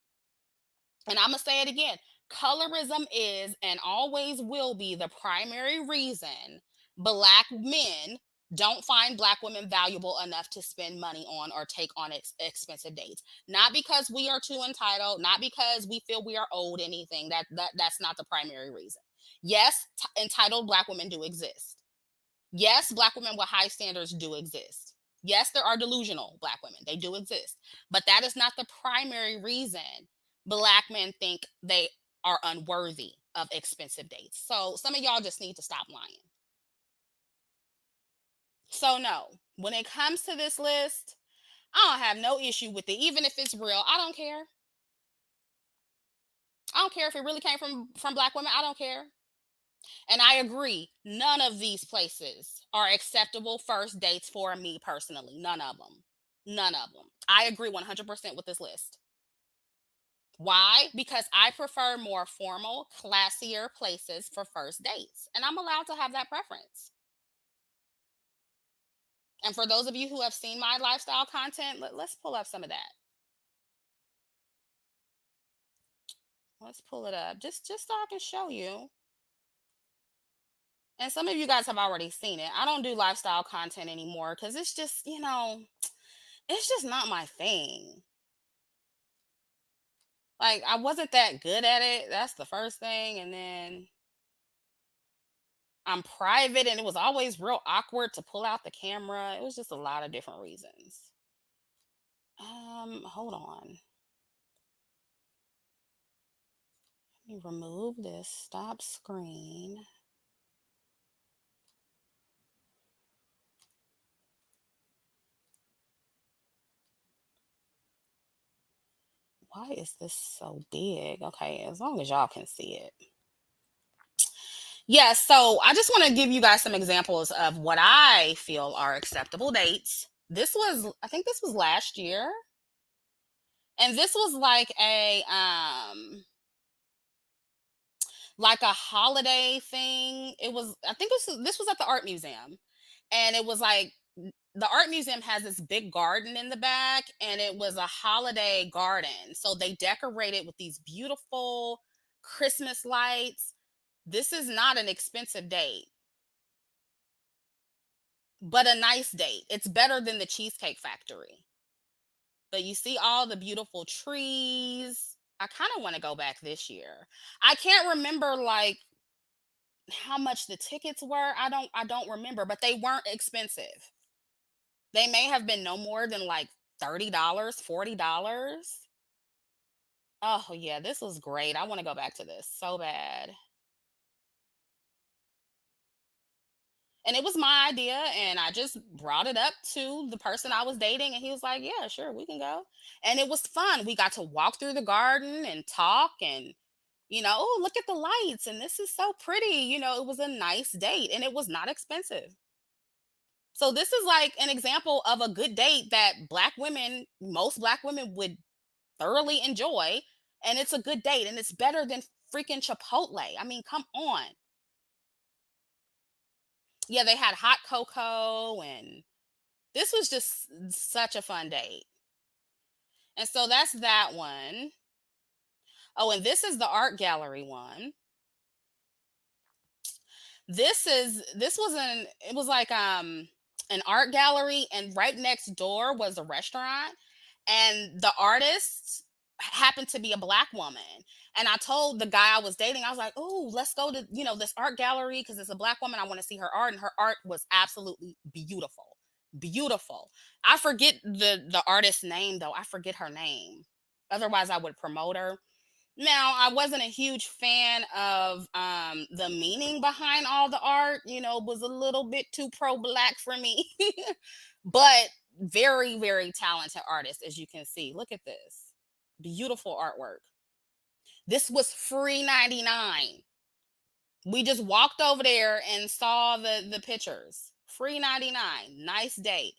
And I'm going to say it again. Colorism is and always will be the primary reason Black men don't find Black women valuable enough to spend money on or take on expensive dates. Not because we are too entitled, not because we feel we are owed anything. That's not the primary reason. Yes, entitled Black women do exist. Yes, Black women with high standards do exist. Yes, there are delusional Black women. They do exist. But that is not the primary reason Black men think they are unworthy of expensive dates. So some of y'all just need to stop lying. So no, when it comes to this list, I don't have no issue with it. Even if it's real, I don't care. I don't care if it really came from Black women. I don't care. And I agree, none of these places are acceptable first dates for me personally. None of them. None of them. I agree 100% with this list. Why? Because I prefer more formal, classier places for first dates. And I'm allowed to have that preference. And for those of you who have seen my lifestyle content, let's pull up some of that. Let's pull it up just so I can show you. And some of you guys have already seen it. I don't do lifestyle content anymore because it's just, it's just not my thing. Like, I wasn't that good at it. That's the first thing. And then I'm private, and it was always real awkward to pull out the camera. It was just a lot of different reasons. Hold on. Let me remove this stop screen. Why is this so big? Okay, as long as y'all can see it. Yeah, so I just want to give you guys some examples of what I feel are acceptable dates. I think this was last year. And this was like a holiday thing. It was, I think this was at the art museum. And it was like, the art museum has this big garden in the back, and it was a holiday garden. So they decorated with these beautiful Christmas lights. This is not an expensive date, but a nice date. It's better than the Cheesecake Factory. But you see all the beautiful trees. I kind of want to go back this year. I can't remember like how much the tickets were. I don't remember, but they weren't expensive. They may have been no more than like $30, $40. Oh yeah, this was great. I want to go back to this so bad. And it was my idea, and I just brought it up to the person I was dating, and he was like, "Yeah, sure, we can go." And it was fun. We got to walk through the garden and talk, and oh, look at the lights, and this is so pretty. It was a nice date, and it was not expensive. So this is like an example of a good date that most black women would thoroughly enjoy, and it's a good date, and it's better than freaking Chipotle. I mean, come on. Yeah, they had hot cocoa, and this was just such a fun date. And so that's that one. Oh, and this is the art gallery one. It was like an art gallery, and right next door was a restaurant, and the artist happened to be a black woman. And I told the guy I was dating, I was like, "Oh, let's go to, this art gallery because it's a black woman. I want to see her art." And her art was absolutely beautiful. Beautiful. I forget the artist's name though. I forget her name. Otherwise I would promote her. Now, I wasn't a huge fan of the meaning behind all the art, was a little bit too pro black for me. But very, very talented artist, as you can see. Look at this. Beautiful artwork. This was free 99. We just walked over there and saw the pictures. Free 99. Nice date.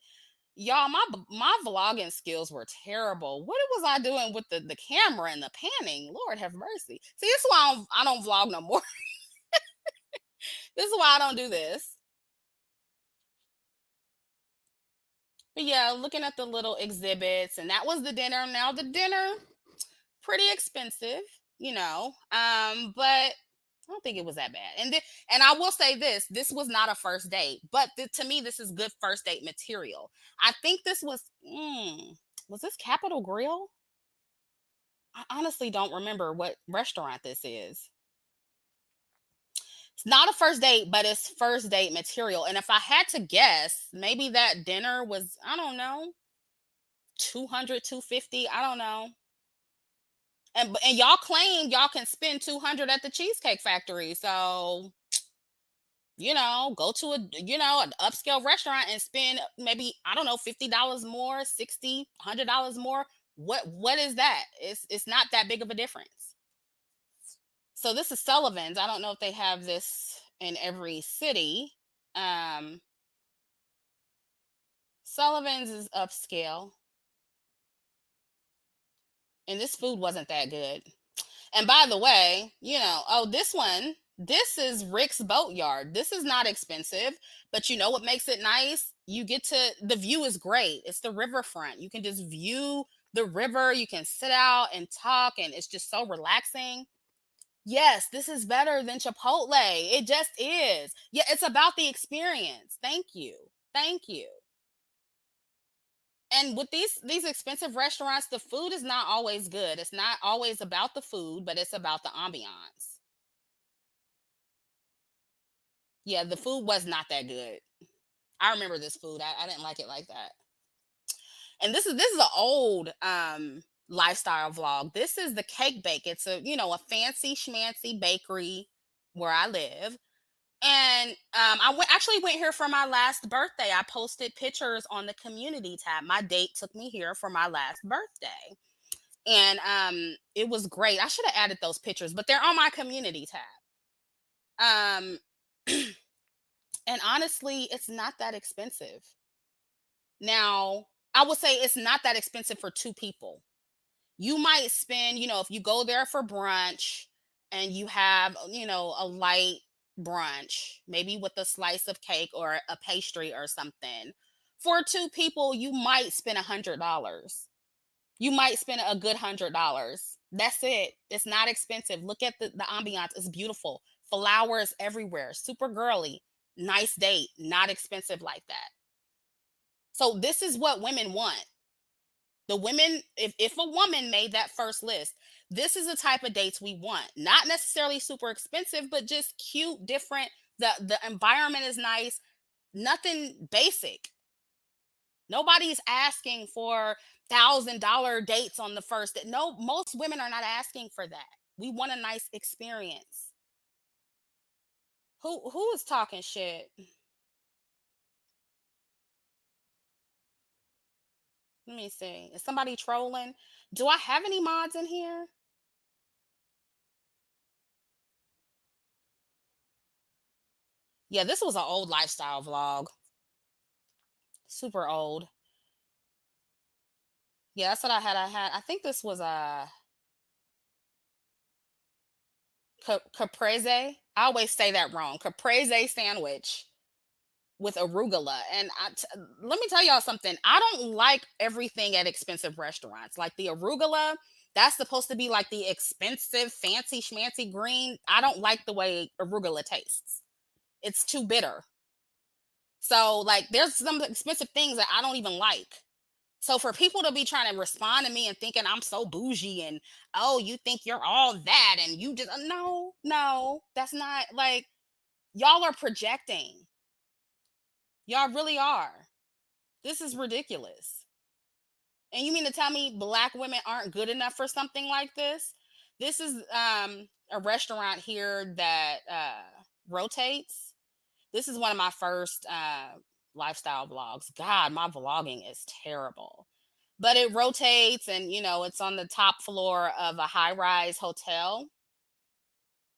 Y'all, my vlogging skills were terrible. What was I doing with the camera and the panning? Lord have mercy. See, this is why I don't vlog no more. This is why I don't do this. But yeah, looking at the little exhibits, and that was the dinner. Now the dinner, pretty expensive, but I don't think it was that bad. And I will say this: this was not a first date, but to me, this is good first date material. I think this was this Capitol Grill? I honestly don't remember what restaurant this is. It's not a first date, but it's first date material. And if I had to guess, maybe that dinner was, I don't know, 200, 250. I don't know. And y'all claim y'all can spend 200 at the Cheesecake Factory. So, go to an upscale restaurant and spend maybe, I don't know, $50 more, 60, $100 more. What is that? It's not that big of a difference. So this is Sullivan's. I don't know if they have this in every city. Um, Sullivan's is upscale, and this food wasn't that good. And by the way, oh, this is Rick's Boatyard. This is not expensive, but you know what makes it nice? The view is great. It's the riverfront. You can just view the river. You can sit out and talk, and it's just so relaxing. Yes, this is better than Chipotle. It just is. Yeah, it's about the experience. Thank you. Thank you. And with these expensive restaurants, the food is not always good. It's not always about the food, but it's about the ambiance. Yeah, the food was not that good. I remember this food. I didn't like it like that. And this is an old lifestyle vlog. This is the Cake Bake. It's a fancy schmancy bakery where I live. And I actually went here for my last birthday. I posted pictures on the community tab. My date took me here for my last birthday. And it was great. I should have added those pictures, but they're on my community tab. And honestly, it's not that expensive. Now, I would say it's not that expensive for two people. You might spend, if you go there for brunch and you have, a light brunch, maybe with a slice of cake or a pastry or something. For two people, you might spend $100. You might spend a good $100. That's it. It's not expensive. Look at the ambiance. It's beautiful. Flowers everywhere. Super girly. Nice date. Not expensive like that. So this is what women want. The women, if a woman made that first list, this is the type of dates we want. Not necessarily super expensive, but just cute, different. The environment is nice. Nothing basic. Nobody's asking for $1,000 dates on the first date. No, most women are not asking for that. We want a nice experience. Who is talking shit? Let me see. Is somebody trolling? Do I have any mods in here? Yeah, this was an old lifestyle vlog. Super old. Yeah, that's what I had. I think this was a caprese. I always say that wrong. Caprese sandwich with arugula. And let me tell y'all something. I don't like everything at expensive restaurants. Like the arugula, that's supposed to be like the expensive, fancy schmancy green. I don't like the way arugula tastes. It's too bitter. So like there's some expensive things that I don't even like. So for people to be trying to respond to me and thinking I'm so bougie and oh, you think you're all that and you just no, no, that's not like y'all are projecting. Y'all really are. This is ridiculous. And you mean to tell me black women aren't good enough for something like this? This is a restaurant here that rotates. This is one of my first lifestyle vlogs. God, my vlogging is terrible. But it rotates and it's on the top floor of a high-rise hotel.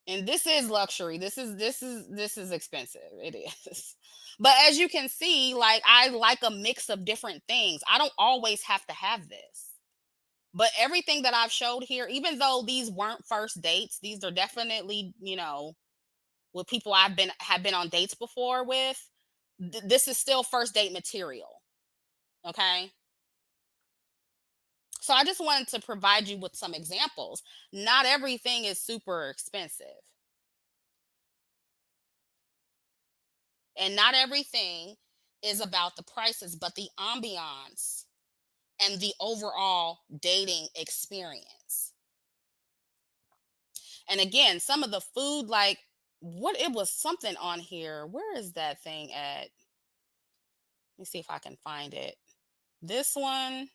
And this is luxury. This is expensive. It is. But as you can see, like I like a mix of different things. I don't always have to have this. But everything that I've showed here, even though these weren't first dates, these are definitely, with people have been on dates before with. This is still first date material. Okay? So I just wanted to provide you with some examples. Not everything is super expensive. And not everything is about the prices, but the ambiance and the overall dating experience. And again, some of the food, like what it was something on here. Where is that thing at? Let me see if I can find it. This one.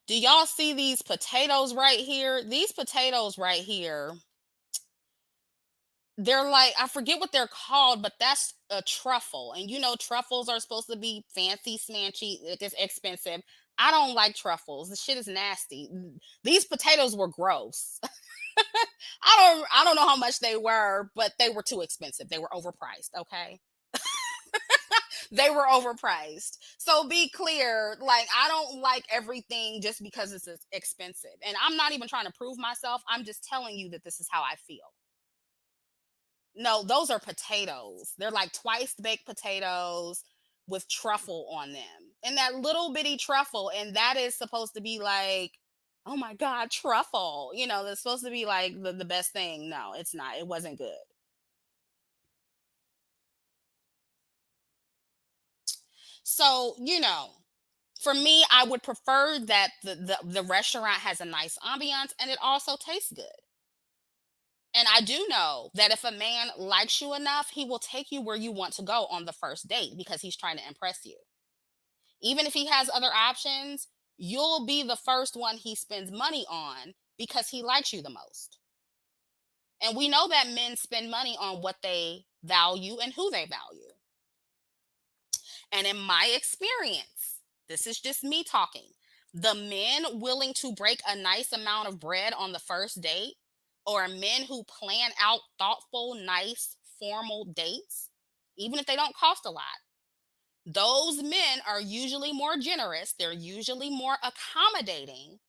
Do y'all see these potatoes right here? These potatoes right here, they're like, I forget what they're called, but that's a truffle. And truffles are supposed to be fancy, smanchy, it's expensive. I don't like truffles. The shit is nasty. These potatoes were gross. I don't know how much they were, but they were too expensive. They were overpriced, okay? They were overpriced. So be clear, like I don't like everything just because it's expensive. And I'm not even trying to prove myself. I'm just telling you that this is how I feel. No, those are potatoes. They're like twice baked potatoes with truffle on them. And that little bitty truffle, and that is supposed to be like, oh my God, truffle. That's supposed to be like the best thing. No, it's not. It wasn't good. So, for me, I would prefer that the restaurant has a nice ambiance and it also tastes good. And I do know that if a man likes you enough, he will take you where you want to go on the first date because he's trying to impress you. Even if he has other options, you'll be the first one he spends money on because he likes you the most. And we know that men spend money on what they value and who they value. And in my experience, this is just me talking. The men willing to break a nice amount of bread on the first date, or men who plan out thoughtful, nice, formal dates, even if they don't cost a lot, Those men are usually more generous, they're usually more accommodating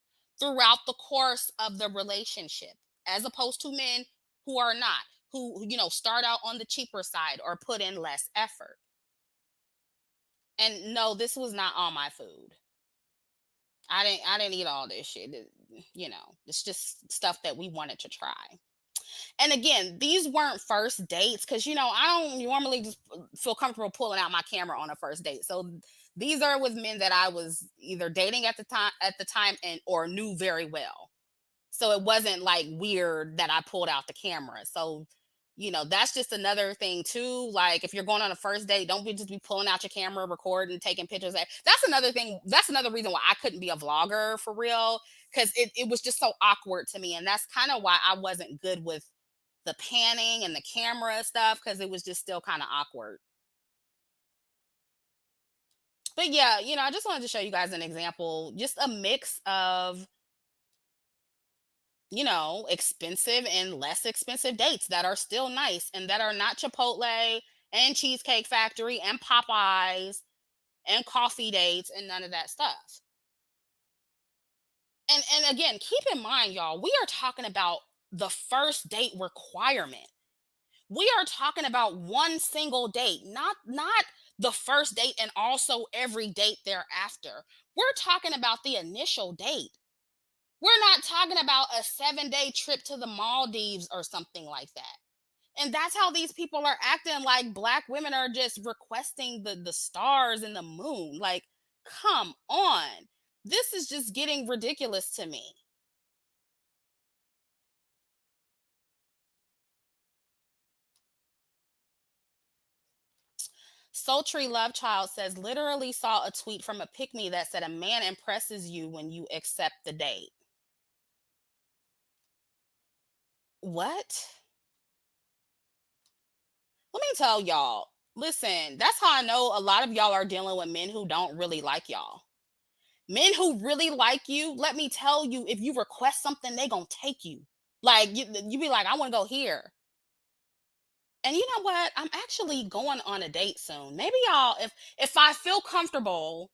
throughout the course of the relationship, as opposed to men who are not, who start out on the cheaper side or put in less effort. And no, this was not all my food. I didn't eat all this shit. It's just stuff that we wanted to try. And again, these weren't first dates because I don't normally just feel comfortable pulling out my camera on a first date. So these are with men that I was either dating at the time and or knew very well. So it wasn't like weird that I pulled out the camera. So that's just another thing too. Like if you're going on a first date, don't be just be pulling out your camera, recording, taking pictures. That's another thing. That's another reason why I couldn't be a vlogger for real, because it was just so awkward to me. And that's kind of why I wasn't good with the panning and the camera stuff, because it was just still kind of awkward. But yeah, I just wanted to show you guys an example, just a mix of expensive and less expensive dates that are still nice and that are not Chipotle and Cheesecake Factory and Popeyes and coffee dates and none of that stuff. And again, keep in mind, y'all, we are talking about the first date requirement. We are talking about one single date, not the first date and also every date thereafter. We're talking about the initial date. We're not talking about a 7-day trip to the Maldives or something like that. And that's how these people are acting, like black women are just requesting the stars and the moon. Like, come on. This is just getting ridiculous to me. Sultry Love Child says, literally saw a tweet from a pick me that said a man impresses you when you accept the date. What? Let me tell y'all. Listen, that's how I know a lot of y'all are dealing with men who don't really like y'all. Men who really like you, let me tell you, if you request something, they gonna take you. Like you be like, I want to go here. And you know what? I'm actually going on a date soon. Maybe y'all, if I feel comfortable,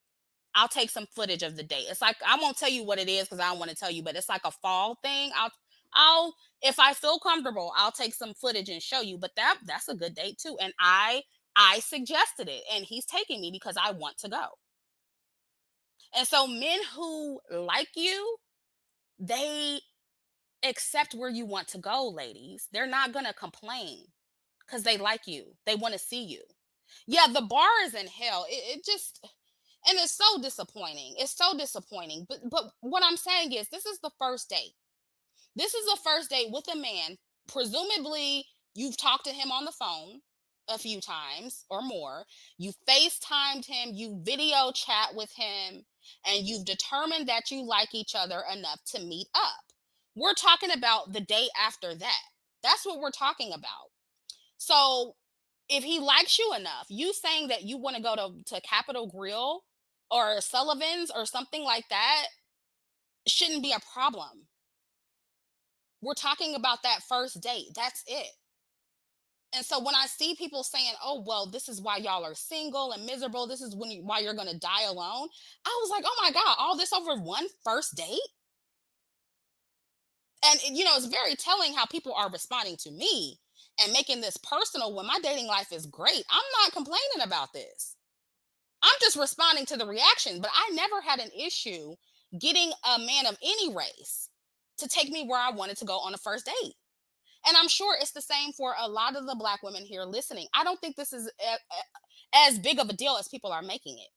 I'll take some footage of the date. It's like I won't tell you what it is because I don't want to tell you, but it's like a fall thing. I'll if I feel comfortable, I'll take some footage and show you. But that's a good date too. And I suggested it, and he's taking me because I want to go. And so men who like you, they accept where you want to go, ladies. They're not gonna complain because they like you. They want to see you. Yeah, the bar is in hell. It just and it's so disappointing. It's so disappointing. But what I'm saying is this is the first date. This is the first date with a man. Presumably, you've talked to him on the phone a few times or more. You FaceTimed him, you video chat with him, and you've determined that you like each other enough to meet up. We're talking about the day after that. That's what we're talking about. So if he likes you enough, you saying that you want to go to Capitol Grill or Sullivan's or something like that shouldn't be a problem. We're talking about that first date. That's it. And so when I see people saying, "Oh, well, this is why y'all are single and miserable. This is why you're going to die alone." I was like, "Oh my god, all this over one first date?" And it's very telling how people are responding to me and making this personal when my dating life is great. I'm not complaining about this. I'm just responding to the reaction, but I never had an issue getting a man of any race to take me where I wanted to go on a first date. And I'm sure it's the same for a lot of the black women here listening. I don't think this is as big of a deal as people are making it.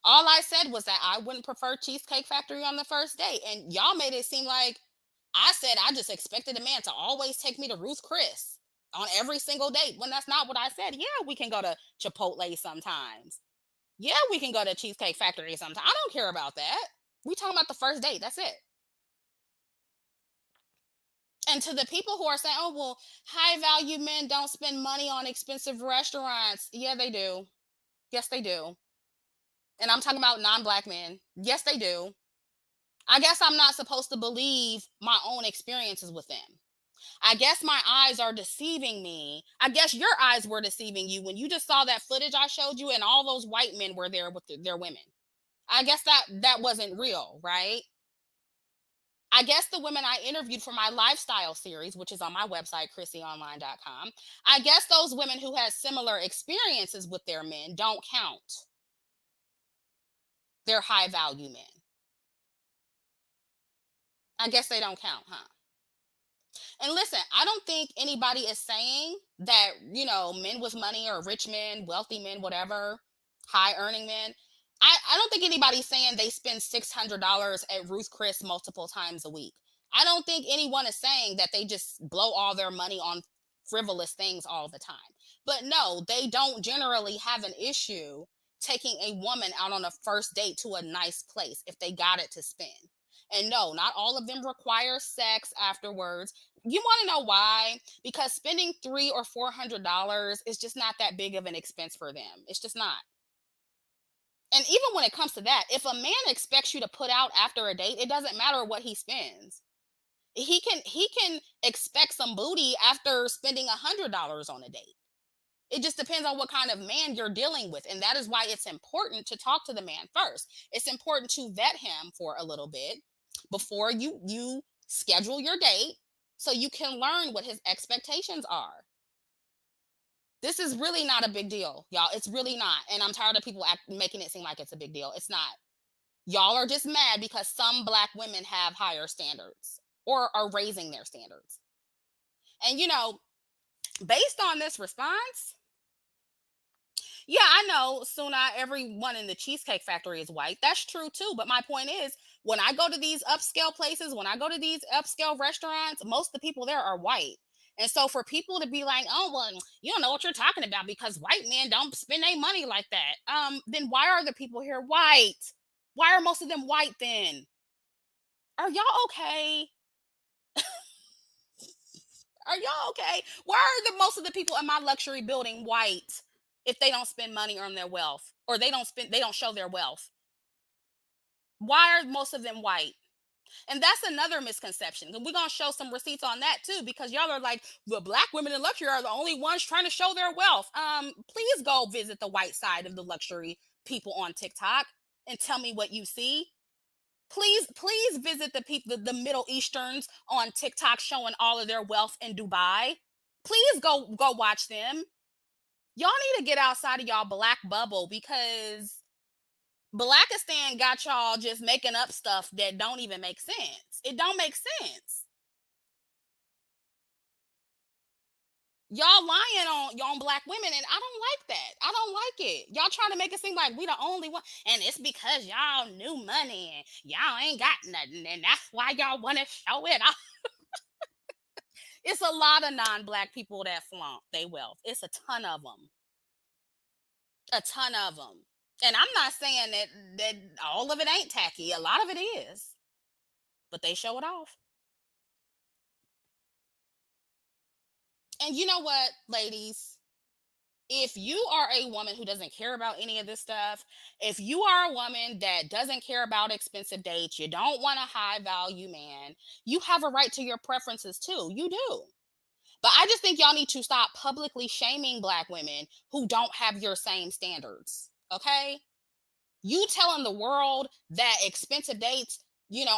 All I said was that I wouldn't prefer Cheesecake Factory on the first date. And y'all made it seem like I said I just expected a man to always take me to Ruth Chris on every single date, when that's not what I said. Yeah, we can go to Chipotle sometimes. Yeah, we can go to Cheesecake Factory sometimes. I don't care about that. We talking about the first date. That's it. And to the people who are saying, "Oh, well, high value men don't spend money on expensive restaurants." Yeah, they do. Yes, they do. And I'm talking about non-black men. Yes, they do. I guess I'm not supposed to believe my own experiences with them. I guess my eyes are deceiving me. I guess your eyes were deceiving you when you just saw that footage I showed you and all those white men were there with their women. I guess that wasn't real, right? I guess the women I interviewed for my lifestyle series, which is on my website, chrissyonline.com, I guess those women who had similar experiences with their men don't count. They're high value men. I guess they don't count, huh? And listen, I don't think anybody is saying that, men with money or rich men, wealthy men, whatever, high earning men. I don't think anybody's saying they spend $600 at Ruth Chris multiple times a week. I don't think anyone is saying that they just blow all their money on frivolous things all the time. But no, they don't generally have an issue taking a woman out on a first date to a nice place if they got it to spend. And no, not all of them require sex afterwards. You want to know why? Because spending $300 or $400 is just not that big of an expense for them. It's just not. And even when it comes to that, if a man expects you to put out after a date, it doesn't matter what he spends. He can expect some booty after spending $100 on a date. It just depends on what kind of man you're dealing with, and that is why it's important to talk to the man first. It's important to vet him for a little bit before you schedule your date, so you can learn what his expectations are. This is really not a big deal, y'all. It's really not, and I'm tired of people making it seem like it's a big deal. It's not. Y'all are just mad because some black women have higher standards or are raising their standards. And based on this response, yeah, I know soon not everyone in the Cheesecake Factory is white. That's true too. But my point is, when I go to these upscale places, when I go to these upscale restaurants, most of the people there are white. And so for people to be like, oh, well, you don't know what you're talking about because white men don't spend their money like that. Then why are the people here white? Why are most of them white then? Are y'all okay? Are y'all okay? Why are the most of the people in my luxury building white if they don't spend money on their wealth or they don't show their wealth? Why are most of them white? And that's another misconception. And we're gonna show some receipts on that too, because y'all are like, the black women in luxury are the only ones trying to show their wealth. Please go visit the white side of the luxury people on TikTok and tell me what you see. Please visit the people, the Middle Easterns on TikTok showing all of their wealth in Dubai. Please go watch them. Y'all need to get outside of y'all black bubble because Blackistan got y'all just making up stuff that don't even make sense. It don't make sense. Y'all lying on y'all black women, and I don't like that. I don't like it. Y'all trying to make it seem like we the only one, and it's because y'all new money and y'all ain't got nothing, and that's why y'all want to show it off. It's a lot of non-black people that flaunt they wealth. It's a ton of them. A ton of them. And I'm not saying that all of it ain't tacky. A lot of it is, but they show it off. And you know what, ladies? If you are a woman who doesn't care about any of this stuff, if you are a woman that doesn't care about expensive dates, you don't want a high value man, you have a right to your preferences too. You do. But I just think y'all need to stop publicly shaming black women who don't have your same standards. Okay? You telling the world that expensive dates,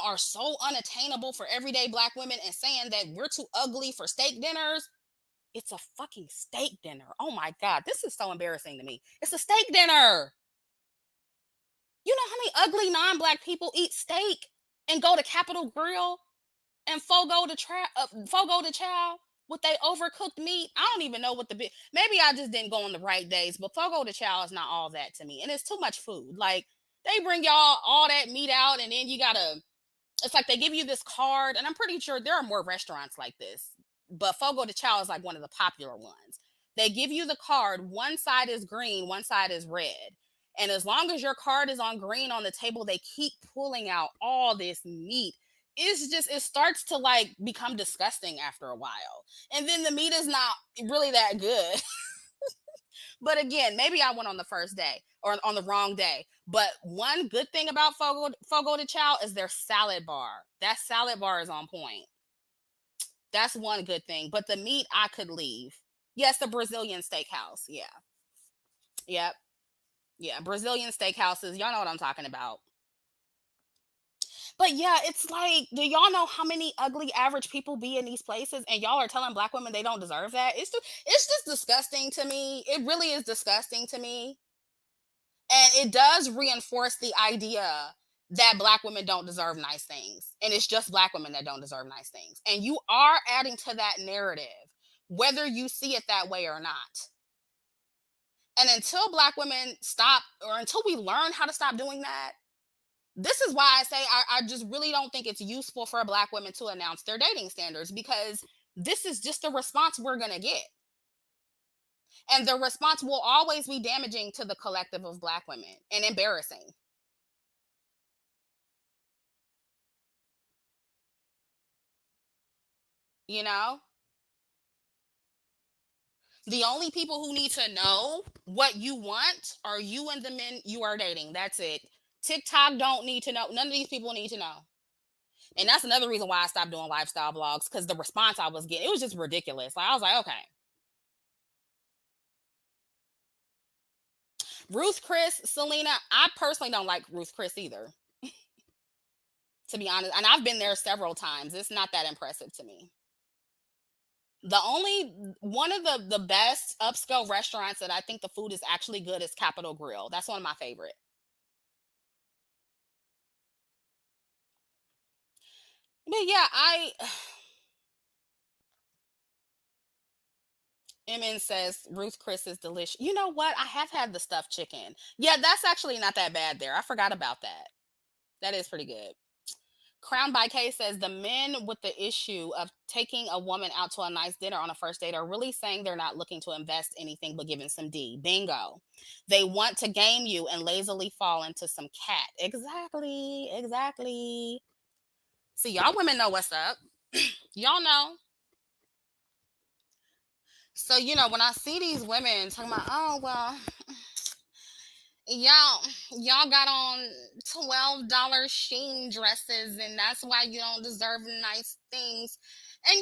are so unattainable for everyday black women and saying that we're too ugly for steak dinners. It's a fucking steak dinner. Oh my God. This is so embarrassing to me. It's a steak dinner. You know how many ugly non black people eat steak and go to Capitol Grill and fogo de chow with they overcooked meat? I don't even know what maybe I just didn't go on the right days, but fogo de chow is not all that to me. And it's too much food. Like, they bring y'all all that meat out, and then you gotta, it's like they give you this card, and I'm pretty sure there are more restaurants like this, but Fogo de Chao is like one of the popular ones. They give you the card, one side is green, one side is red. And as long as your card is on green on the table, they keep pulling out all this meat. It starts to like become disgusting after a while. And then the meat is not really that good. But again, maybe I went on the first day or on the wrong day. But one good thing about Fogo de Chao is their salad bar. That salad bar is on point. That's one good thing. But the meat I could leave. Yes, the Brazilian steakhouse. Yeah. Yep. Yeah. Brazilian steakhouses. Y'all know what I'm talking about. But yeah, it's like, do y'all know how many ugly average people be in these places? And y'all are telling black women they don't deserve that? It's just disgusting to me. It really is disgusting to me. And it does reinforce the idea that black women don't deserve nice things. And it's just black women that don't deserve nice things. And you are adding to that narrative, whether you see it that way or not. And until black women stop, or until we learn how to stop doing that, this is why I say I just really don't think it's useful for black women to announce their dating standards, because this is just the response we're going to get. And the response will always be damaging to the collective of black women and embarrassing. You know, the only people who need to know what you want are you and the men you are dating. That's it. TikTok don't need to know. None of these people need to know. And that's another reason why I stopped doing lifestyle vlogs, because the response I was getting, it was just ridiculous. Like, I was like, okay. Ruth Chris, Selena, I personally don't like Ruth Chris either, to be honest. And I've been there several times. It's not that impressive to me. The only one of the best upscale restaurants that I think the food is actually good is Capitol Grill. That's one of my favorite. But yeah, I MN says Ruth Chris is delicious. You know what? I have had the stuffed chicken. Yeah, that's actually not that bad there. I forgot about that. That is pretty good. Crown by K says the men with the issue of taking a woman out to a nice dinner on a first date are really saying they're not looking to invest anything but giving some D. Bingo. They want to game you and lazily fall into some cat. Exactly. Exactly. See, y'all women know what's up. Y'all know. So, when I see these women talking about, oh, well, y'all got on $12 sheen dresses, and that's why you don't deserve nice things. And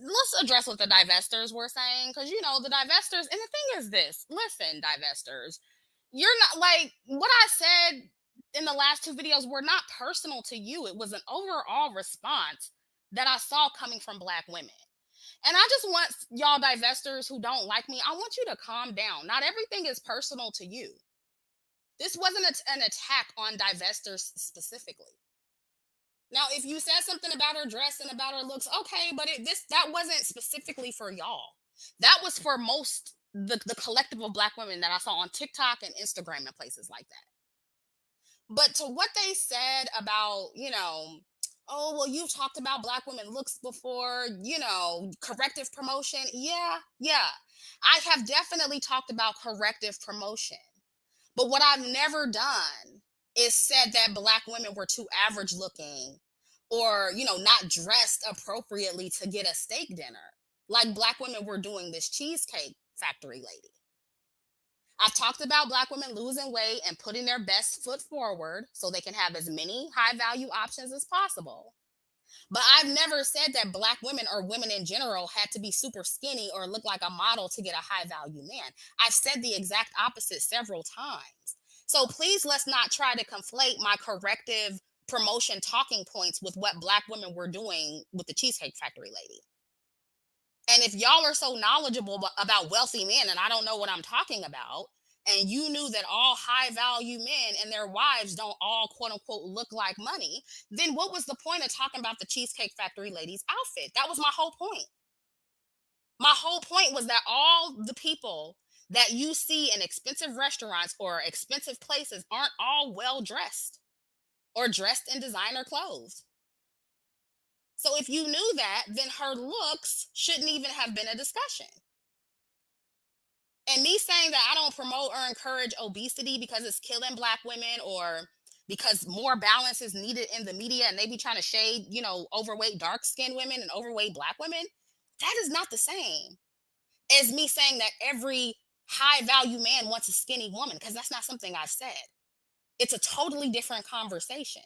let's address what the divestors were saying, because the divestors, and the thing is this, listen, divestors, you're not, like, what I said in the last two videos were not personal to you. It was an overall response that I saw coming from black women. And I just want y'all divestors who don't like me, I want you to calm down. Not everything is personal to you. This wasn't an attack on divestors specifically. Now, if you said something about her dress and about her looks, okay, but that wasn't specifically for y'all. That was for most the collective of black women that I saw on TikTok and Instagram and places like that. But to what they said about, oh, well, you've talked about black women looks before, corrective promotion. Yeah, yeah. I have definitely talked about corrective promotion. But what I've never done is said that black women were too average looking, or, not dressed appropriately to get a steak dinner. Like black women were doing this Cheesecake Factory lady. I've talked about black women losing weight and putting their best foot forward so they can have as many high value options as possible. But I've never said that black women or women in general had to be super skinny or look like a model to get a high value man. I've said the exact opposite several times. So please, let's not try to conflate my corrective promotion talking points with what black women were doing with the Cheesecake Factory lady. And if y'all are so knowledgeable about wealthy men, and I don't know what I'm talking about, and you knew that all high value men and their wives don't all quote unquote look like money, then what was the point of talking about the Cheesecake Factory lady's outfit? That was my whole point. My whole point was that all the people that you see in expensive restaurants or expensive places aren't all well dressed or dressed in designer clothes. So if you knew that, then her looks shouldn't even have been a discussion. And me saying that I don't promote or encourage obesity because it's killing black women, or because more balance is needed in the media and they be trying to shade, overweight dark skinned women and overweight black women, that is not the same as me saying that every high value man wants a skinny woman, because that's not something I've said. It's a totally different conversation.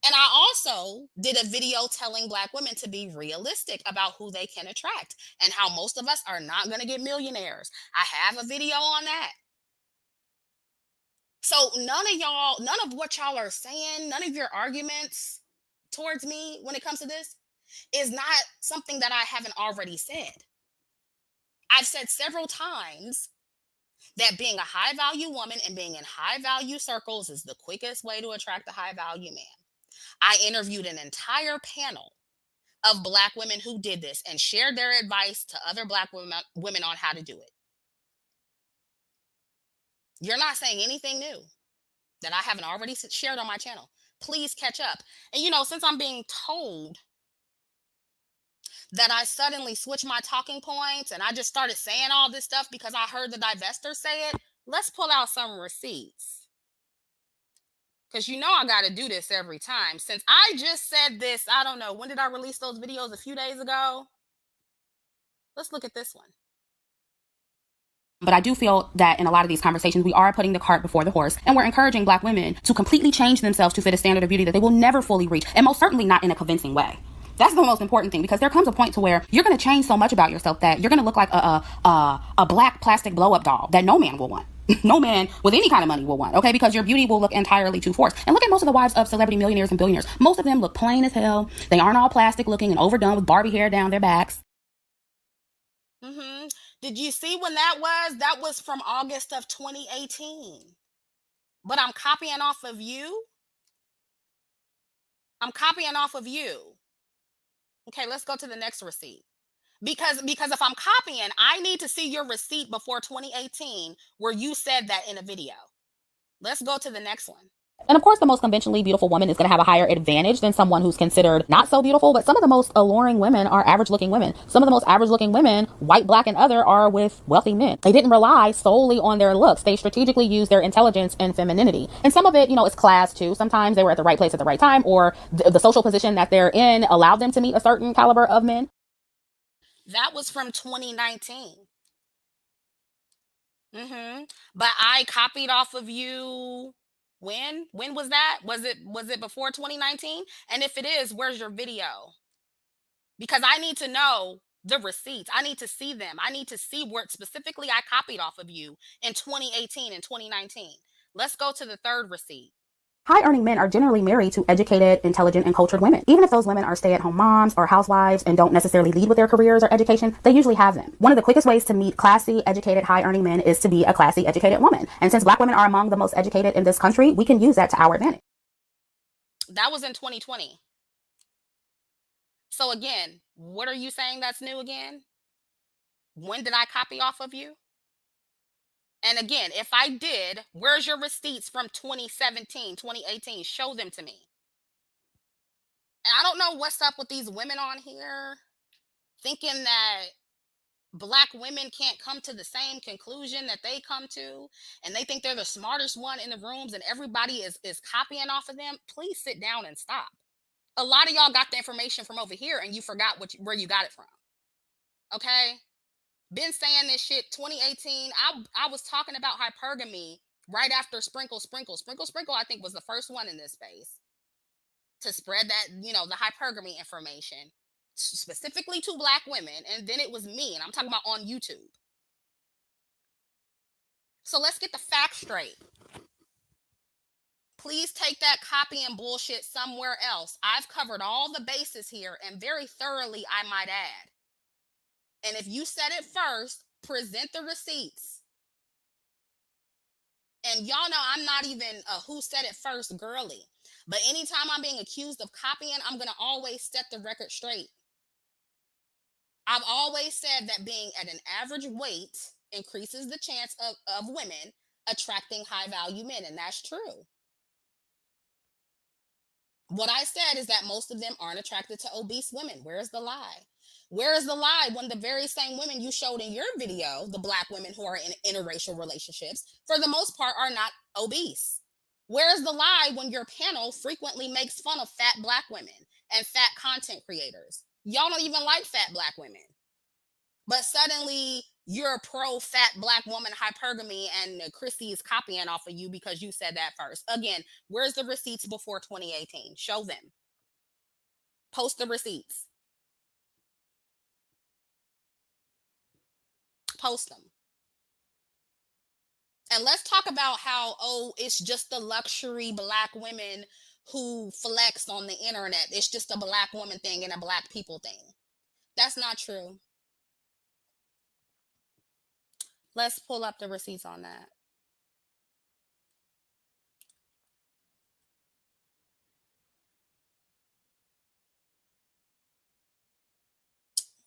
And I also did a video telling Black women to be realistic about who they can attract and how most of us are not going to get millionaires. I have a video on that. So none of what y'all are saying, none of your arguments towards me when it comes to this is not something that I haven't already said. I've said several times that being a high value woman and being in high value circles is the quickest way to attract a high value man. I interviewed an entire panel of Black women who did this and shared their advice to other Black women on how to do it. You're not saying anything new that I haven't already shared on my channel. Please catch up. And since I'm being told that I suddenly switched my talking points and I just started saying all this stuff because I heard the divester say it, let's pull out some receipts. Because I got to do this every time. Since I just said this, I don't know, when did I release those videos? A few days ago? Let's look at this one. But I do feel that in a lot of these conversations, we are putting the cart before the horse, and we're encouraging Black women to completely change themselves to fit a standard of beauty that they will never fully reach, and most certainly not in a convincing way. That's the most important thing, because there comes a point to where you're going to change so much about yourself that you're going to look like a black plastic blow-up doll that no man will want. No man with any kind of money will want, okay? Because your beauty will look entirely too forced. And look at most of the wives of celebrity millionaires and billionaires. Most of them look plain as hell. They aren't all plastic looking and overdone with Barbie hair down their backs. Did you see when that was? That was from August of 2018. But I'm copying off of you. Okay, let's go to the next receipt. Because if I'm copying, I need to see your receipt before 2018 where you said that in a video. Let's go to the next one. And of course, the most conventionally beautiful woman is going to have a higher advantage than someone who's considered not so beautiful. But some of the most alluring women are average looking women. Some of the most average looking women, white, black, and other, are with wealthy men. They didn't rely solely on their looks. They strategically used their intelligence and femininity. And some of it, is class too. Sometimes they were at the right place at the right time, or the social position that they're in allowed them to meet a certain caliber of men. That was from 2019. But I copied off of you. When was that? Was it before 2019? And if it is, where's your video? Because I need to know the receipts. I need to see them. I need to see where specifically I copied off of you in 2018 and 2019. Let's go to the third receipt. High-earning men are generally married to educated, intelligent, and cultured women. Even if those women are stay-at-home moms or housewives and don't necessarily lead with their careers or education, they usually have them. One of the quickest ways to meet classy, educated, high-earning men is to be a classy, educated woman. And since Black women are among the most educated in this country, we can use that to our advantage. That was in 2020. So again, what are you saying that's new again? When did I copy off of you? And again, if I did, where's your receipts from 2017, 2018? Show them to me. And I don't know what's up with these women on here thinking that Black women can't come to the same conclusion that they come to, and they think they're the smartest one in the rooms and everybody is copying off of them. Please sit down and stop. A lot of y'all got the information from over here and you forgot where you got it from. Okay? Been saying this shit 2018. I was talking about hypergamy right after Sprinkle. I think was the first one in this space to spread that, the hypergamy information specifically to Black women. And then it was me, and I'm talking about on YouTube. So let's get the facts straight. Please take that copying bullshit somewhere else. I've covered all the bases here, and very thoroughly, I might add. And if you said it first, present the receipts. And y'all know I'm not even a who said it first girly. But anytime I'm being accused of copying, I'm going to always set the record straight. I've always said that being at an average weight increases the chance of women attracting high value men. And that's true. What I said is that most of them aren't attracted to obese women. Where's the lie? Where is the lie when the very same women you showed in your video, the Black women who are in interracial relationships, for the most part are not obese? Where is the lie when your panel frequently makes fun of fat Black women and fat content creators? Y'all don't even like fat Black women. But suddenly You're pro fat black woman hypergamy, and Chrissy is copying off of you because you said that first. Again, where's the receipts before 2018? Show them. Post the receipts. Post them. And let's talk about how, oh, it's just the luxury black women who flex on the internet. It's just a black woman thing and a black people thing. That's not true. Let's pull up the receipts on that.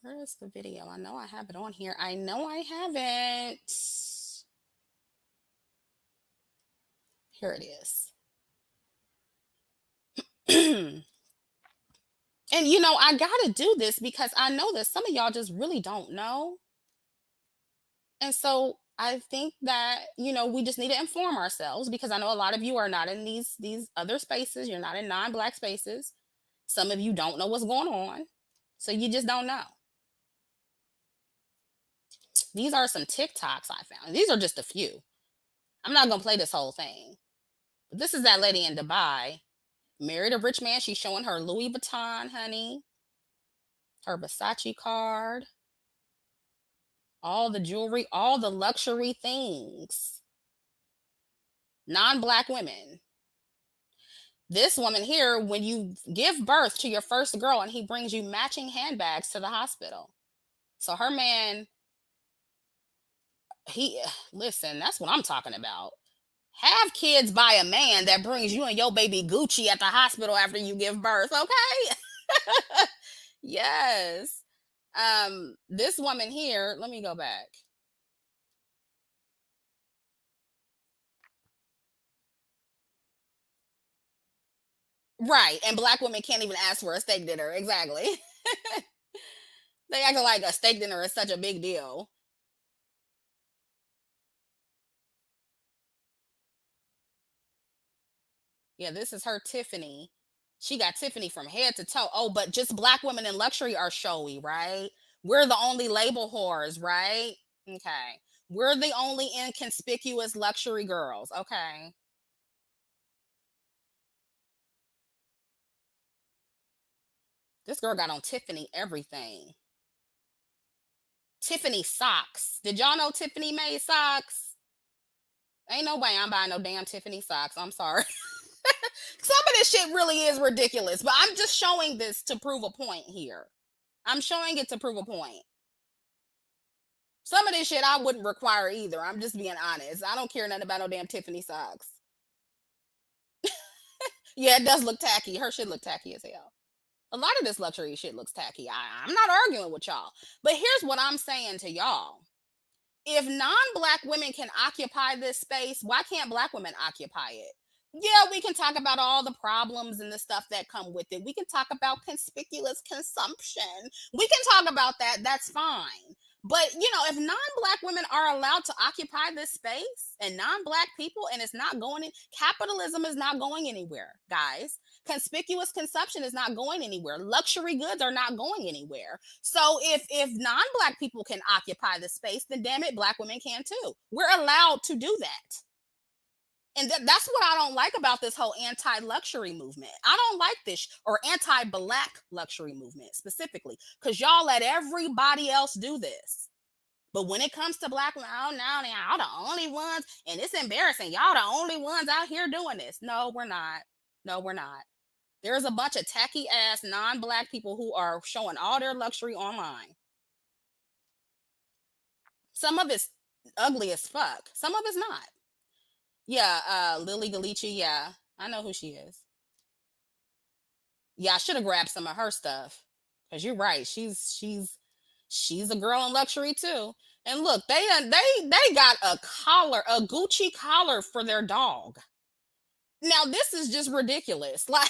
Where is the video? I know I have it on here. I know I have it. Here it is. And I gotta do this because I know that some of y'all just really don't know. And so I think that, we just need to inform ourselves, because I know a lot of you are not in these other spaces. You're not in non-black spaces. Some of you don't know what's going on. So you just don't know. These are some TikToks I found. These are just a few. I'm not gonna play this whole thing. But this is that lady in Dubai. Married a rich man. She's showing her Louis Vuitton, honey. Her Versace card. All the jewelry, all the luxury things. Non-black women. This woman here, when you give birth to your first girl and he brings you matching handbags to the hospital. So her man, listen, that's what I'm talking about. Have kids by a man that brings you and your baby Gucci at the hospital after you give birth, okay? Yes. This woman here, let me go back. Right, and black women can't even ask for a steak dinner. Exactly. They act like a steak dinner is such a big deal. Yeah, this is her Tiffany. She got Tiffany from head to toe. Oh, but just black women in luxury are showy, right? We're the only label whores, right? Okay. We're the only inconspicuous luxury girls. Okay. This girl got on Tiffany everything. Tiffany socks. Did y'all know Tiffany made socks? Ain't no way I'm buying no damn Tiffany socks. I'm sorry. Some of this shit really is ridiculous, but I'm just showing this to prove a point here. I'm showing it to prove a point. Some of this shit I wouldn't require either. I'm just being honest. I don't care nothing about no damn Tiffany socks. Yeah, it does look tacky. Her shit look tacky as hell. A lot of this luxury shit looks tacky. I'm not arguing with y'all. But here's what I'm saying to y'all. If non-black women can occupy this space, why can't black women occupy it? Yeah, we can talk about all the problems and the stuff that come with it. We can talk about conspicuous consumption. We can talk about that. That's fine. But if non-black women are allowed to occupy this space, and non-black people, and it's not going in, capitalism is not going anywhere, guys. Conspicuous consumption is not going anywhere. Luxury goods are not going anywhere. So if non-black people can occupy the space, then damn it, black women can too. We're allowed to do that. And that's what I don't like about this whole anti-luxury movement. I don't like this, or anti-black luxury movement specifically, because y'all let everybody else do this. But when it comes to black women, oh no, y'all the only ones, and it's embarrassing. Y'all the only ones out here doing this. No, we're not. No, we're not. There's a bunch of tacky ass non-black people who are showing all their luxury online. Some of it's ugly as fuck. Some of it's not. Yeah, Lily Galici, yeah. I know who she is. Yeah, I should have grabbed some of her stuff. Cause you're right. She's a girl in luxury too. And look, they got a collar, a Gucci collar for their dog. Now this is just ridiculous. Like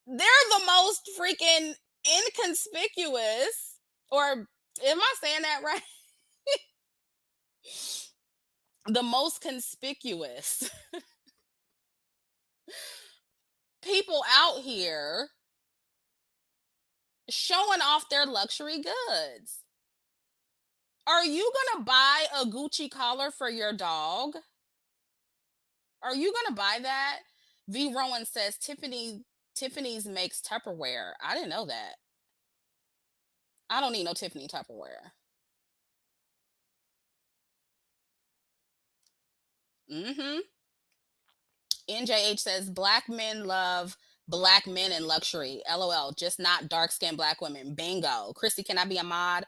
they're the most freaking inconspicuous, or am I saying that right? The most conspicuous people out here showing off their luxury goods. Are you gonna buy a Gucci collar for your dog? Are you gonna buy that? V Rowan says Tiffany's makes Tupperware. I didn't know that. I don't need no Tiffany Tupperware. Mm-hmm. NJH says black men love black men in luxury. LOL. Just not dark skinned black women. Bingo. Chrissy, can I be a mod?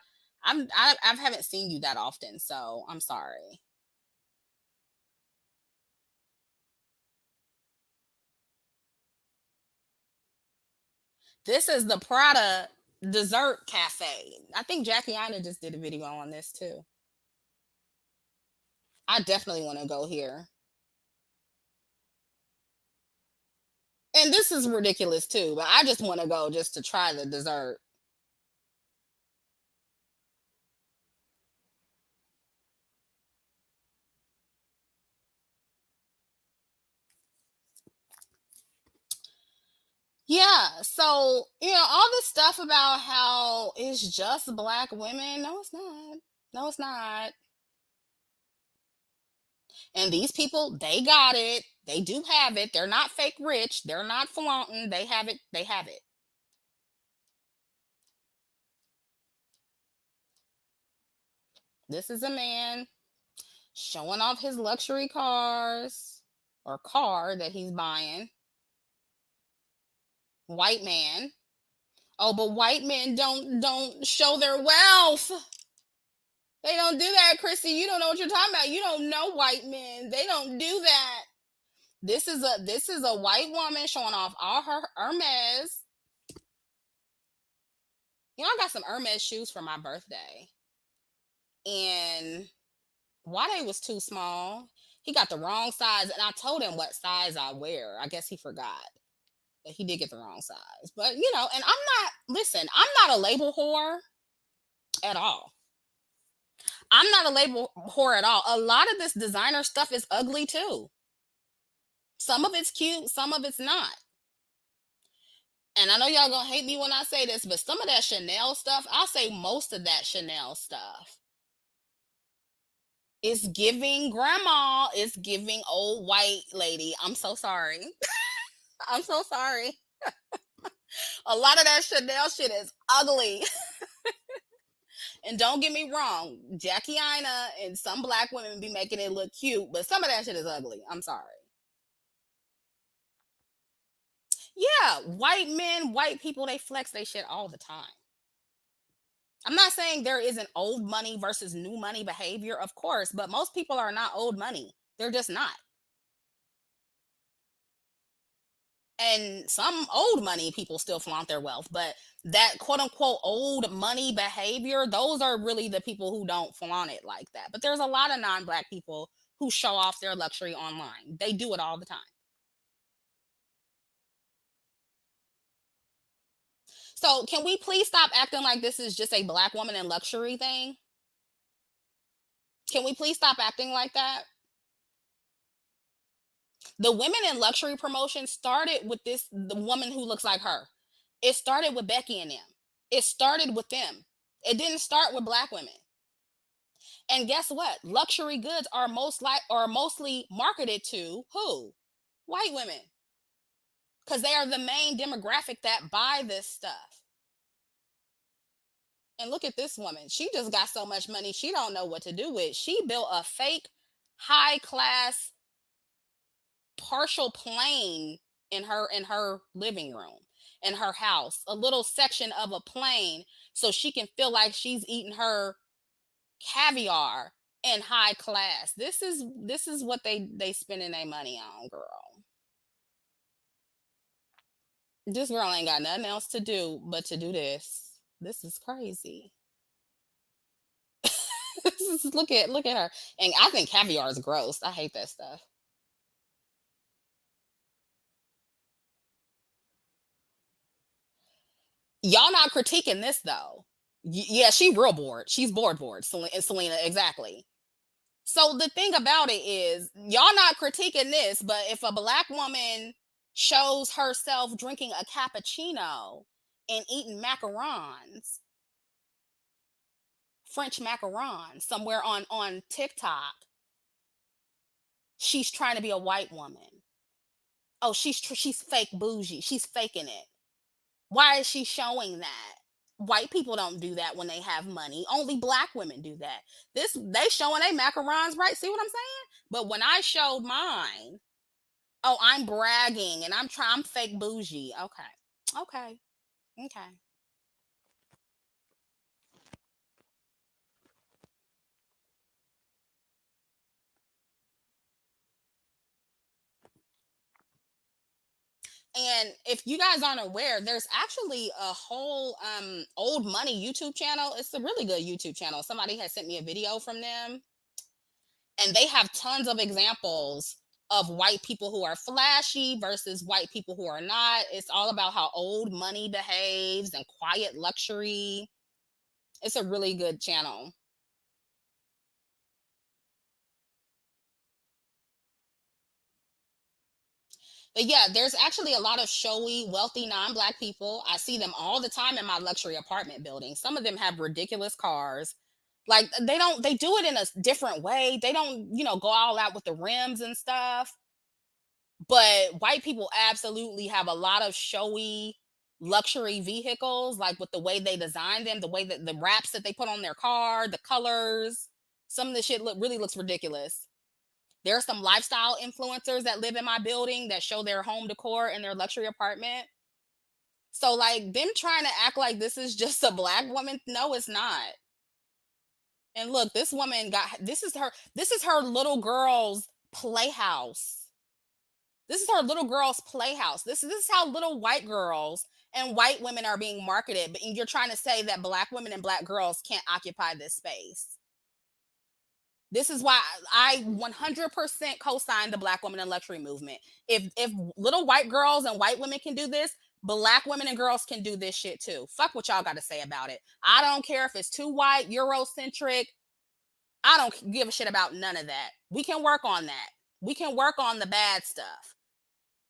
I haven't seen you that often, so I'm sorry. This is the Prada dessert cafe. I think Jackie Aina just did a video on this too. I definitely want to go here. And this is ridiculous too, but I just want to go just to try the dessert. Yeah, so all this stuff about how it's just black women. No, it's not. No, it's not. And these people, they got it. They do have it. They're not fake rich. They're not flaunting. They have it. They have it. This is a man showing off his luxury cars or car that he's buying. White man. Oh, but white men don't show their wealth. They don't do that, Chrissy. You don't know what you're talking about. You don't know white men. They don't do that. This is a white woman showing off all her Hermes. I got some Hermes shoes for my birthday. And why they was too small. He got the wrong size, and I told him what size I wear. I guess he forgot. But he did get the wrong size. But and I'm not a label whore at all. I'm not a label whore at all. A lot of this designer stuff is ugly too. Some of it's cute, some of it's not. And I know y'all gonna hate me when I say this, but some of that Chanel stuff, I'll say most of that Chanel stuff, it's giving grandma, it's giving old white lady. I'm so sorry. I'm so sorry. A lot of that Chanel shit is ugly. And don't get me wrong, Jackie Aina and some black women be making it look cute, but some of that shit is ugly. I'm sorry. Yeah, white men, white people, they flex they shit all the time. I'm not saying there isn't old money versus new money behavior, of course, but most people are not old money. They're just not. And some old money people still flaunt their wealth, but that quote unquote old money behavior, those are really the people who don't flaunt it like that. But there's a lot of non-black people who show off their luxury online. They do it all the time. So can we please stop acting like this is just a black woman in luxury thing? Can we please stop acting like that? The women in luxury promotion started with the woman who looks like her. It started with Becky and them. It started with them. It didn't start with black women. And guess what? Luxury goods are mostly marketed to who? White women. Because they are the main demographic that buy this stuff. And look at this woman. She just got so much money she don't know what to do with. She built a fake high class partial plane in her living room, in her house, a little section of a plane, so she can feel like she's eating her caviar in high class. This is what they spending their money on, girl. This girl ain't got nothing else to do but to do this. This is crazy. Look at her. And I think caviar is gross. I hate that stuff. Y'all not critiquing this though. Yeah, she real bored. She's bored. Selena, exactly. So the thing about it is, y'all not critiquing this, but if a black woman shows herself drinking a cappuccino and eating macarons French macaron somewhere on TikTok. She's trying to be a white woman. Oh, she's fake bougie. She's faking it. Why is she showing that? White people don't do that when they have money. Only black women do that. This they showing they macarons, right? See what I'm saying? But when I showed mine, oh, I'm bragging and I'm fake bougie. Okay. Okay. Okay. And if you guys aren't aware, there's actually a whole old money YouTube channel. It's a really good YouTube channel. Somebody has sent me a video from them, and they have tons of examples of white people who are flashy versus white people who are not. It's all about how old money behaves and quiet luxury. It's a really good channel. But yeah, there's actually a lot of showy, wealthy, non-black people. I see them all the time in my luxury apartment building. Some of them have ridiculous cars. Like they do it in a different way. They don't, go all out with the rims and stuff. But white people absolutely have a lot of showy luxury vehicles, like with the way they design them, the way that the wraps that they put on their car, the colors. Some of the shit really looks ridiculous. There are some lifestyle influencers that live in my building that show their home decor in their luxury apartment. So like them trying to act like this is just a black woman, no, it's not. And look, this woman got this is her little girl's playhouse. This is her little girl's playhouse. This is how little white girls and white women are being marketed. But you're trying to say that black women and black girls can't occupy this space. This is why I 100% co-sign the black woman in luxury movement. If little white girls and white women can do this, black women and girls can do this shit too. Fuck what y'all got to say about it. I don't care if it's too white, Eurocentric. I don't give a shit about none of that. We can work on that. We can work on the bad stuff.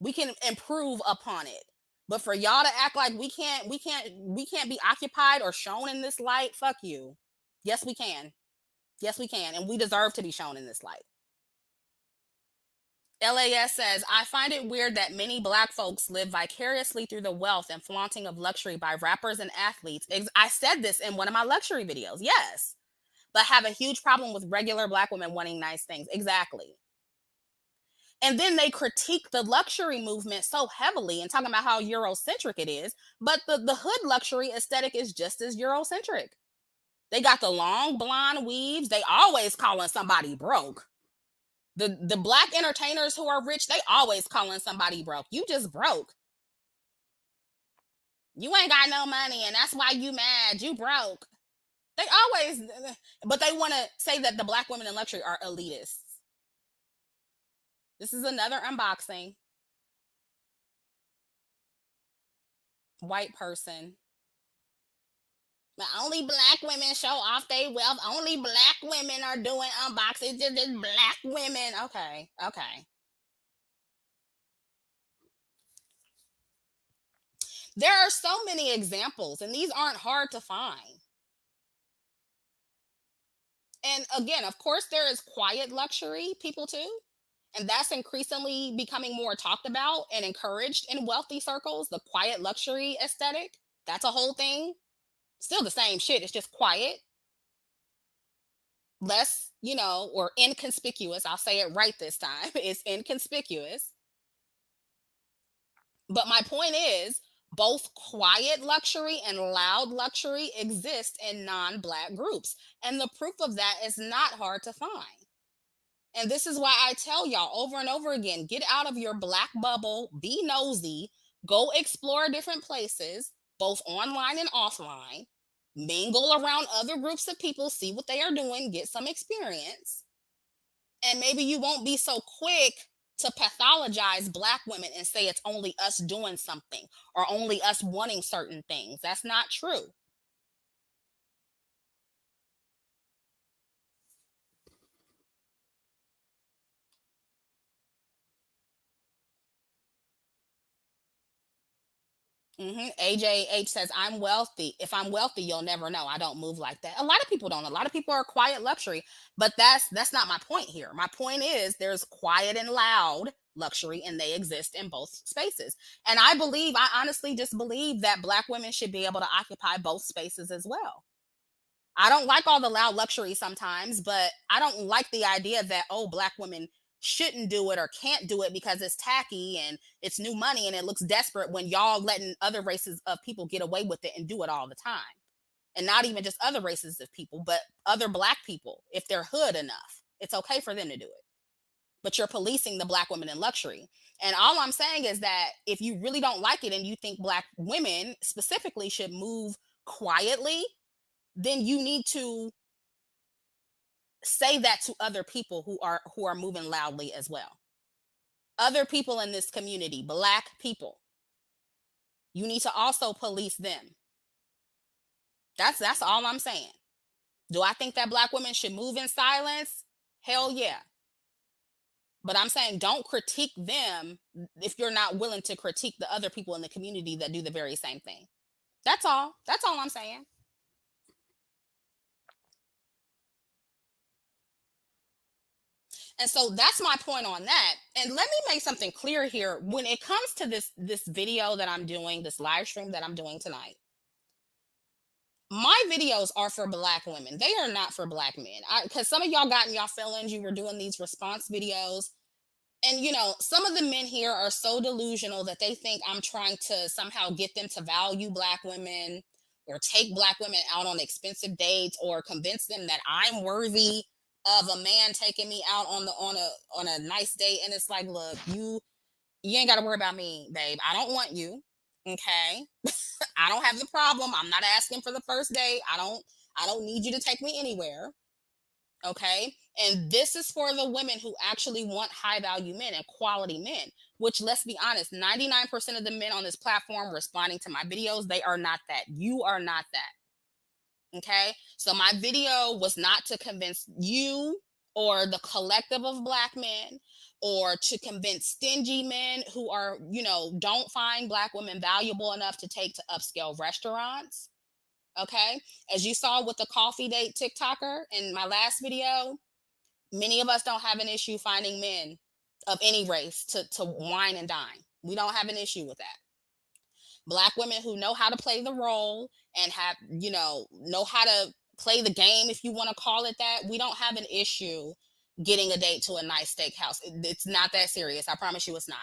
We can improve upon it. But for y'all to act like we can't be occupied or shown in this light, fuck you. Yes, we can. Yes, we can. And we deserve to be shown in this light. LAS says, I find it weird that many black folks live vicariously through the wealth and flaunting of luxury by rappers and athletes. I said this in one of my luxury videos. Yes. But have a huge problem with regular black women wanting nice things. Exactly. And then they critique the luxury movement so heavily and talking about how Eurocentric it is. But the hood luxury aesthetic is just as Eurocentric. They got the long blonde weaves. They always calling somebody broke. The black entertainers who are rich, they always calling somebody broke. You just broke. You ain't got no money, and that's why you mad. You broke. They always, but they want to say that the black women in luxury are elitists. This is another unboxing. White person. But only black women show off their wealth. Only black women are doing unboxings. Just black women. Okay. Okay. There are so many examples, and these aren't hard to find. And again, of course, there is quiet luxury people too. And that's increasingly becoming more talked about and encouraged in wealthy circles. The quiet luxury aesthetic. That's a whole thing. Still the same shit. It's just quiet, less, or inconspicuous. I'll say it right this time. It's inconspicuous. But my point is, both quiet luxury and loud luxury exist in non black groups. And the proof of that is not hard to find. And this is why I tell y'all over and over again, get out of your black bubble, be nosy, go explore different places, both online and offline, mingle around other groups of people, see what they are doing, get some experience. And maybe you won't be so quick to pathologize black women and say it's only us doing something or only us wanting certain things. That's not true. AJH says, I'm wealthy. If I'm wealthy, you'll never know. I don't move like that. A lot of people don't. A lot of people are quiet luxury, but that's not my point here. My point is there's quiet and loud luxury, and they exist in both spaces. And I honestly just believe that Black women should be able to occupy both spaces as well. I don't like all the loud luxury sometimes, but I don't like the idea that, oh, Black women shouldn't do it or can't do it because it's tacky and it's new money and it looks desperate when y'all letting other races of people get away with it and do it all the time. And not even just other races of people, but other Black people. If they're hood enough, it's okay for them to do it. But you're policing the Black women in luxury. And all I'm saying is that if you really don't like it and you think Black women specifically should move quietly, then you need to say that to other people who are moving loudly as well. Other people in this community, Black people, you need to also police them. That's all I'm saying. Do I think that Black women should move in silence? Hell yeah. But I'm saying don't critique them if you're not willing to critique the other people in the community that do the very same thing. That's all I'm saying. And so that's my point on that. And let me make something clear here. When it comes to this video that I'm doing, this live stream that I'm doing tonight, my videos are for Black women. They are not for Black men. Because some of y'all got in y'all feelings. You were doing these response videos. And some of the men here are so delusional that they think I'm trying to somehow get them to value Black women or take Black women out on expensive dates or convince them that I'm worthy of a man taking me out on a nice date. And it's like, look, you ain't got to worry about me, babe. I don't want you. Okay. I don't have the problem. I'm not asking for the first date. I don't need you to take me anywhere. Okay. And this is for the women who actually want high value men and quality men, which, let's be honest, 99% of the men on this platform responding to my videos, they are not that. You are not that. Okay. So my video was not to convince you or the collective of Black men or to convince stingy men who don't find Black women valuable enough to take to upscale restaurants. Okay. As you saw with the coffee date TikToker in my last video, many of us don't have an issue finding men of any race to wine and dine. We don't have an issue with that. Black women who know how to play the role and know how to play the game, if you want to call it that, we don't have an issue getting a date to a nice steakhouse. It's not that serious. I promise you it's not.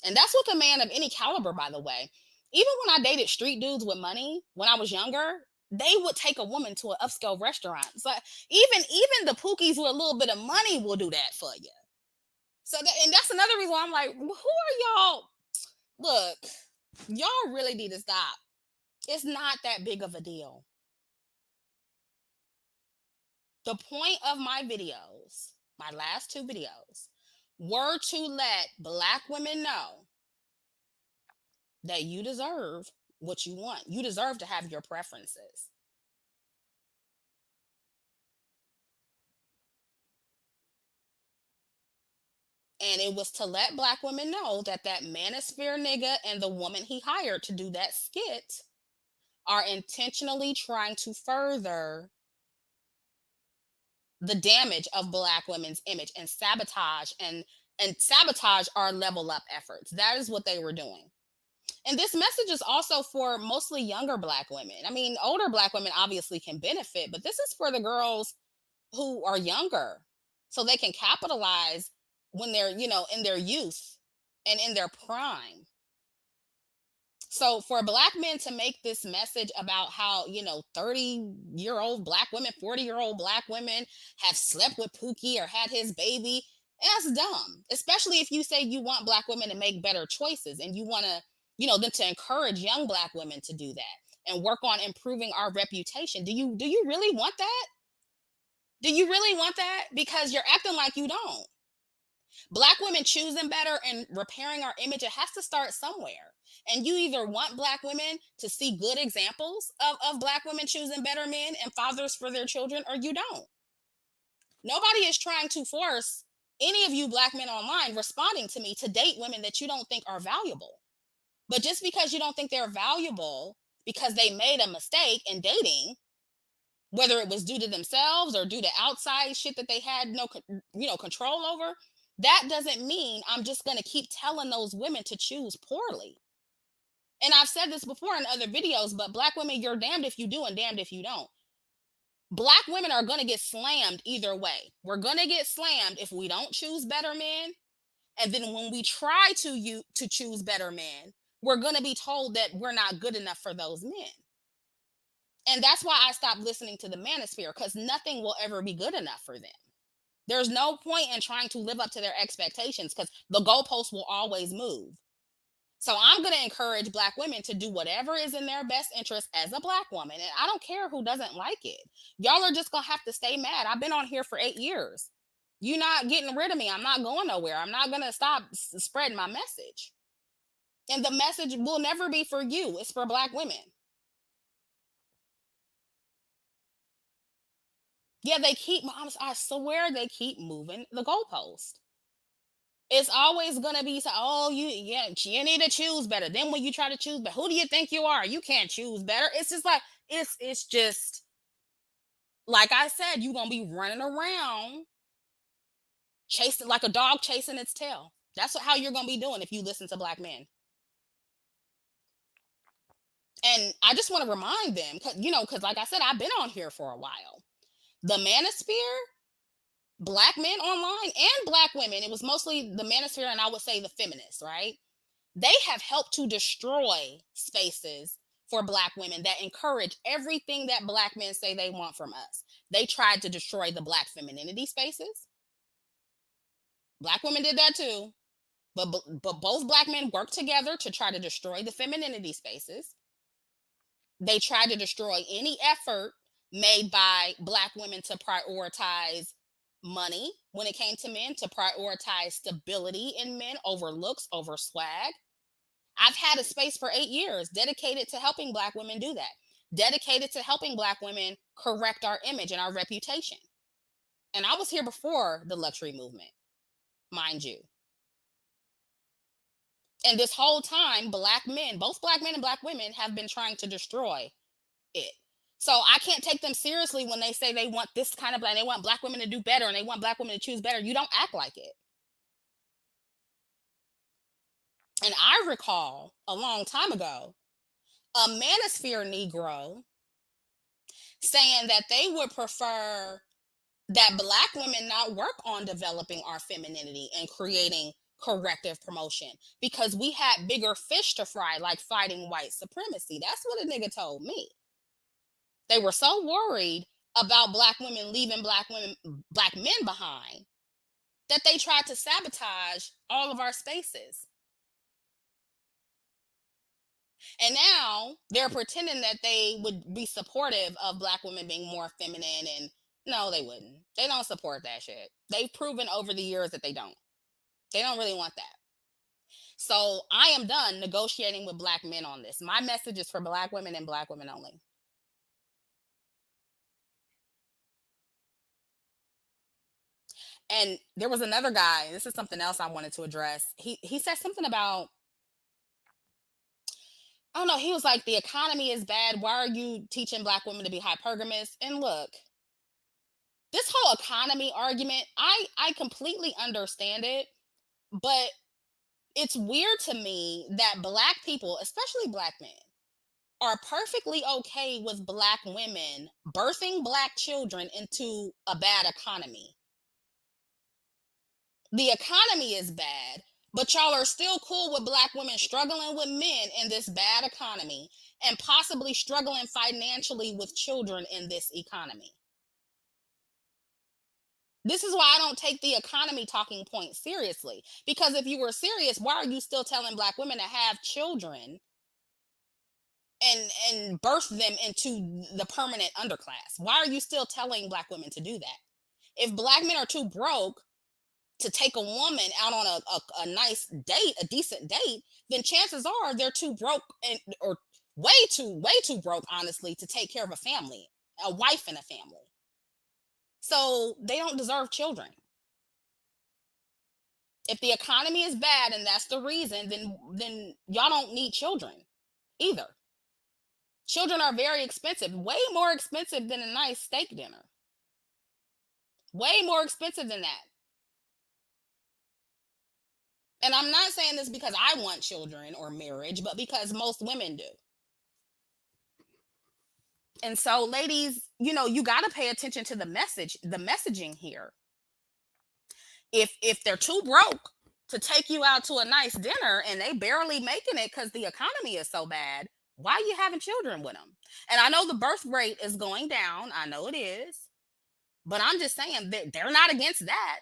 And that's with a man of any caliber, by the way. Even when I dated street dudes with money when I was younger, they would take a woman to an upscale restaurant. So even the pookies with a little bit of money will do that for you. And that's another reason why I'm like, who are y'all? Look, y'all really need to stop. It's not that big of a deal. The point of my videos, my last two videos, were to let Black women know that you deserve what you want. You deserve to have your preferences. And it was to let Black women know that that manosphere nigga and the woman he hired to do that skit are intentionally trying to further the damage of Black women's image and sabotage our level up efforts. That is what they were doing. And this message is also for mostly younger Black women. I mean, older Black women obviously can benefit, but this is for the girls who are younger so they can capitalize when they're, in their youth and in their prime. So for Black men to make this message about how, 30-year-old Black women, 40-year-old Black women have slept with Pookie or had his baby, that's dumb. Especially if you say you want Black women to make better choices and you want to, them to encourage young Black women to do that and work on improving our reputation. Do you really want that? Do you really want that? Because you're acting like you don't. Black women choosing better and repairing our image, it has to start somewhere. And you either want Black women to see good examples of Black women choosing better men and fathers for their children, or you don't. Nobody is trying to force any of you Black men online responding to me to date women that you don't think are valuable. But just because you don't think they're valuable because they made a mistake in dating, whether it was due to themselves or due to outside shit that they had no control over, that doesn't mean I'm just going to keep telling those women to choose poorly. And I've said this before in other videos, but black women, you're damned if you do and damned if you don't. Black women are going to get slammed either way. We're going to get slammed if we don't choose better men, and then when we try to choose better men, we're going to be told that we're not good enough for those men. And that's why I stopped listening to the manosphere, because nothing will ever be good enough for them. There's no point in trying to live up to their expectations because the goalposts will always move. So I'm going to encourage black women to do whatever is in their best interest as a black woman. And I don't care who doesn't like it. Y'all are just going to have to stay mad. I've been on here for 8 years. You're not getting rid of me. I'm not going nowhere. I'm not going to stop spreading my message. And the message will never be for you. It's for black women. Yeah, I swear they keep moving the goalpost. It's always gonna be so, oh, you need to choose better. Then when you try to choose better, who do you think you are? You can't choose better. It's just like it's just like I said, you're gonna be running around chasing like a dog chasing its tail. That's how you're gonna be doing if you listen to black men. And I just want to remind them, because like I said, I've been on here for a while. The manosphere, black men online and black women, it was mostly the manosphere, and I would say the feminists, right? They have helped to destroy spaces for black women that encourage everything that black men say they want from us. They tried to destroy the black femininity spaces. Black women did that too. But both black men worked together to try to destroy the femininity spaces. They tried to destroy any effort made by black women to prioritize money when it came to men, to prioritize stability in men over looks, over swag. I've had a space for 8 years dedicated to helping black women do that, dedicated to helping black women correct our image and our reputation. And I was here before the luxury movement, mind you. And this whole time, black men, both black men and black women, have been trying to destroy it. So I can't take them seriously when they say they want this kind of they want black women to do better and they want black women to choose better. You don't act like it. And I recall a long time ago a manosphere Negro saying that they would prefer that black women not work on developing our femininity and creating corrective promotion because we had bigger fish to fry, like fighting white supremacy. That's what a nigga told me. They were so worried about black women leaving black men behind, that they tried to sabotage all of our spaces. And now they're pretending that they would be supportive of black women being more feminine, and no, they wouldn't. They don't support that shit. They've proven over the years that they don't. They don't really want that. So I am done negotiating with black men on this. My message is for black women and black women only. And there was another guy, this is something else I wanted to address. He said something about, I don't know, he was like, the economy is bad. Why are you teaching black women to be hypergamous? And look, this whole economy argument, I completely understand it, but it's weird to me that black people, especially black men, are perfectly okay with black women birthing black children into a bad economy. The economy is bad, but y'all are still cool with black women struggling with men in this bad economy and possibly struggling financially with children in this economy. This is why I don't take the economy talking point seriously. Because if you were serious, why are you still telling black women to have children and birth them into the permanent underclass? Why are you still telling black women to do that? If black men are too broke to take a woman out on a nice date, a decent date, then chances are they're too broke or way too broke, honestly, to take care of a family, a wife and a family. So they don't deserve children. If the economy is bad and that's the reason, then y'all don't need children either. Children are very expensive, way more expensive than a nice steak dinner. Way more expensive than that. And I'm not saying this because I want children or marriage, but because most women do. And so, ladies, you got to pay attention to the messaging here. If they're too broke to take you out to a nice dinner and they barely making it because the economy is so bad, why are you having children with them? And I know the birth rate is going down. I know it is. But I'm just saying that they're not against that.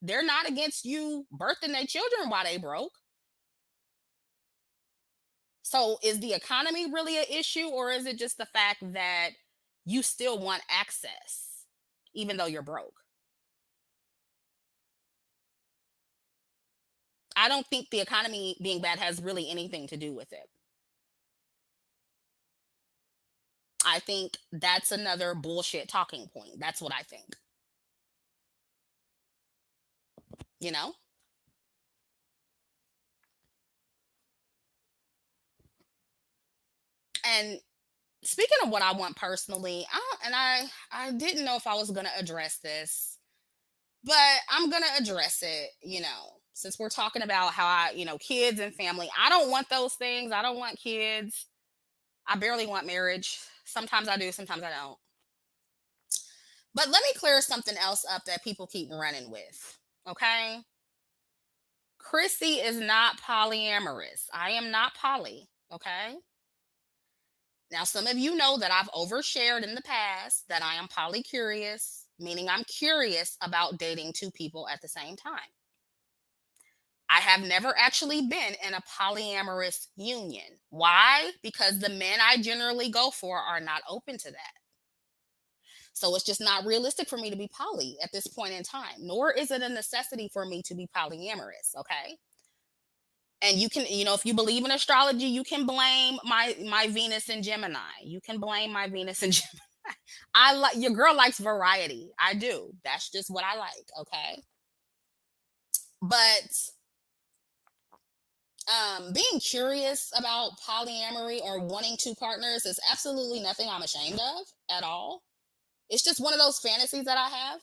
They're not against you birthing their children while they broke. So is the economy really an issue, or is it just the fact that you still want access even though you're broke? I don't think the economy being bad has really anything to do with it. I think that's another bullshit talking point. That's what I think. You know? And speaking of what I want personally, I didn't know if I was going to address this, but I'm going to address it, since we're talking about how kids and family. I don't want those things. I don't want kids. I barely want marriage. Sometimes I do, sometimes I don't. But let me clear something else up that people keep running with. Okay? Chrissy is not polyamorous. I am not poly. Okay? Now, some of you know that I've overshared in the past that I am polycurious, meaning I'm curious about dating two people at the same time. I have never actually been in a polyamorous union. Why? Because the men I generally go for are not open to that. So it's just not realistic for me to be poly at this point in time, nor is it a necessity for me to be polyamorous. Okay. And you can, if you believe in astrology, you can blame my Venus and Gemini. You can blame my Venus and Gemini. I like your girl likes variety. I do. That's just what I like. Okay. But being curious about polyamory or wanting two partners is absolutely nothing I'm ashamed of at all. It's just one of those fantasies that I have.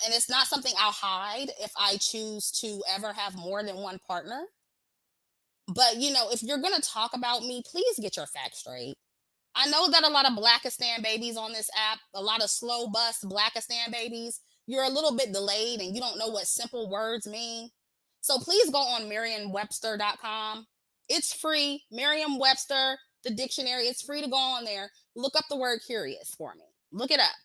And it's not something I'll hide if I choose to ever have more than one partner. But if you're gonna talk about me, please get your facts straight. I know that a lot of Blackistan babies on this app, a lot of slow bus Blackistan babies, you're a little bit delayed and you don't know what simple words mean. So please go on Merriam-Webster.com. It's free. Merriam-Webster, the dictionary, it's free to go on there. Look up the word curious for me. Look it up.